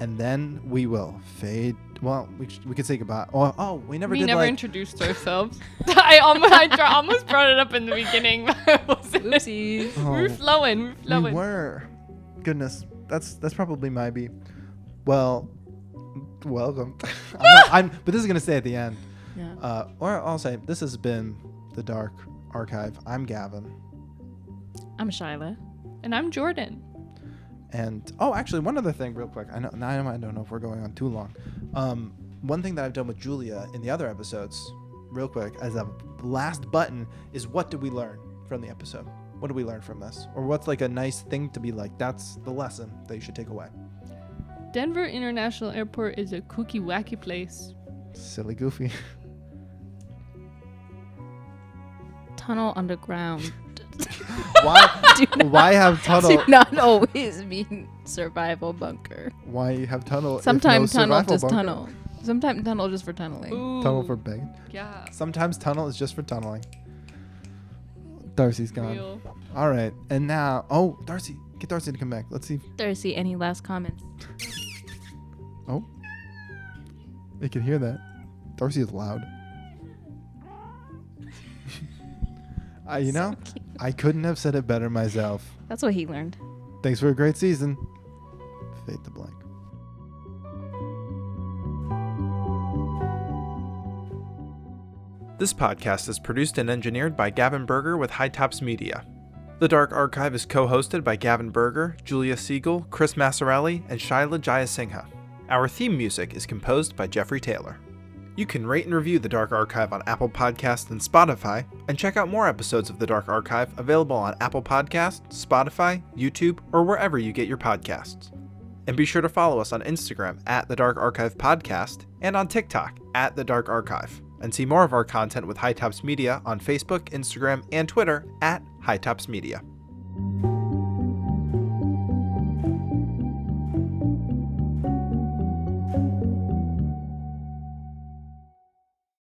and then we will fade. Well, we could say goodbye. Oh, we never We did never like. introduced ourselves. I almost brought it up in the beginning. But I wasn't. Oopsies. Oh, We're flowing. we were. Goodness, that's probably my B. Well, welcome. But this is gonna stay at the end. Yeah. Or I'll say this has been the Dark Archive. I'm Gavin. I'm Shyla. And I'm Jordan. And actually, one other thing, real quick. I don't know if we're going on too long. One thing that I've done with Julia in the other episodes, real quick, as a last button, is what did we learn from the episode? What did we learn from this? Or what's like a nice thing to be like? That's the lesson that you should take away. Denver International Airport is a kooky wacky place. Silly goofy. Tunnel underground. Why have tunnel? Do not always mean survival bunker. Why have tunnel? if Sometimes no tunnel survival just bunker? tunnel. Sometimes tunnel just for tunneling. Ooh. Tunnel for begging. Yeah. Sometimes tunnel is just for tunneling. Darcy's gone. Real. All right, and now, Darcy, get Darcy to come back. Let's see. Darcy, any last comments? Oh, they can hear that. Darcy is loud. I couldn't have said it better myself. That's what he learned. Thanks for a great season. Fade to black. This podcast is produced and engineered by Gavin Berger with High Tops Media. The Dark Archive is co-hosted by Gavin Berger, Julia Siegel, Chris Massarelli, and Shaila Jayasinghe. Our theme music is composed by Jeffrey Taylor. You can rate and review The Dark Archive on Apple Podcasts and Spotify, and check out more episodes of The Dark Archive available on Apple Podcasts, Spotify, YouTube, or wherever you get your podcasts. And be sure to follow us on Instagram at The Dark Archive Podcast and on TikTok at The Dark Archive. And see more of our content with High Tops Media on Facebook, Instagram, and Twitter at High Tops Media.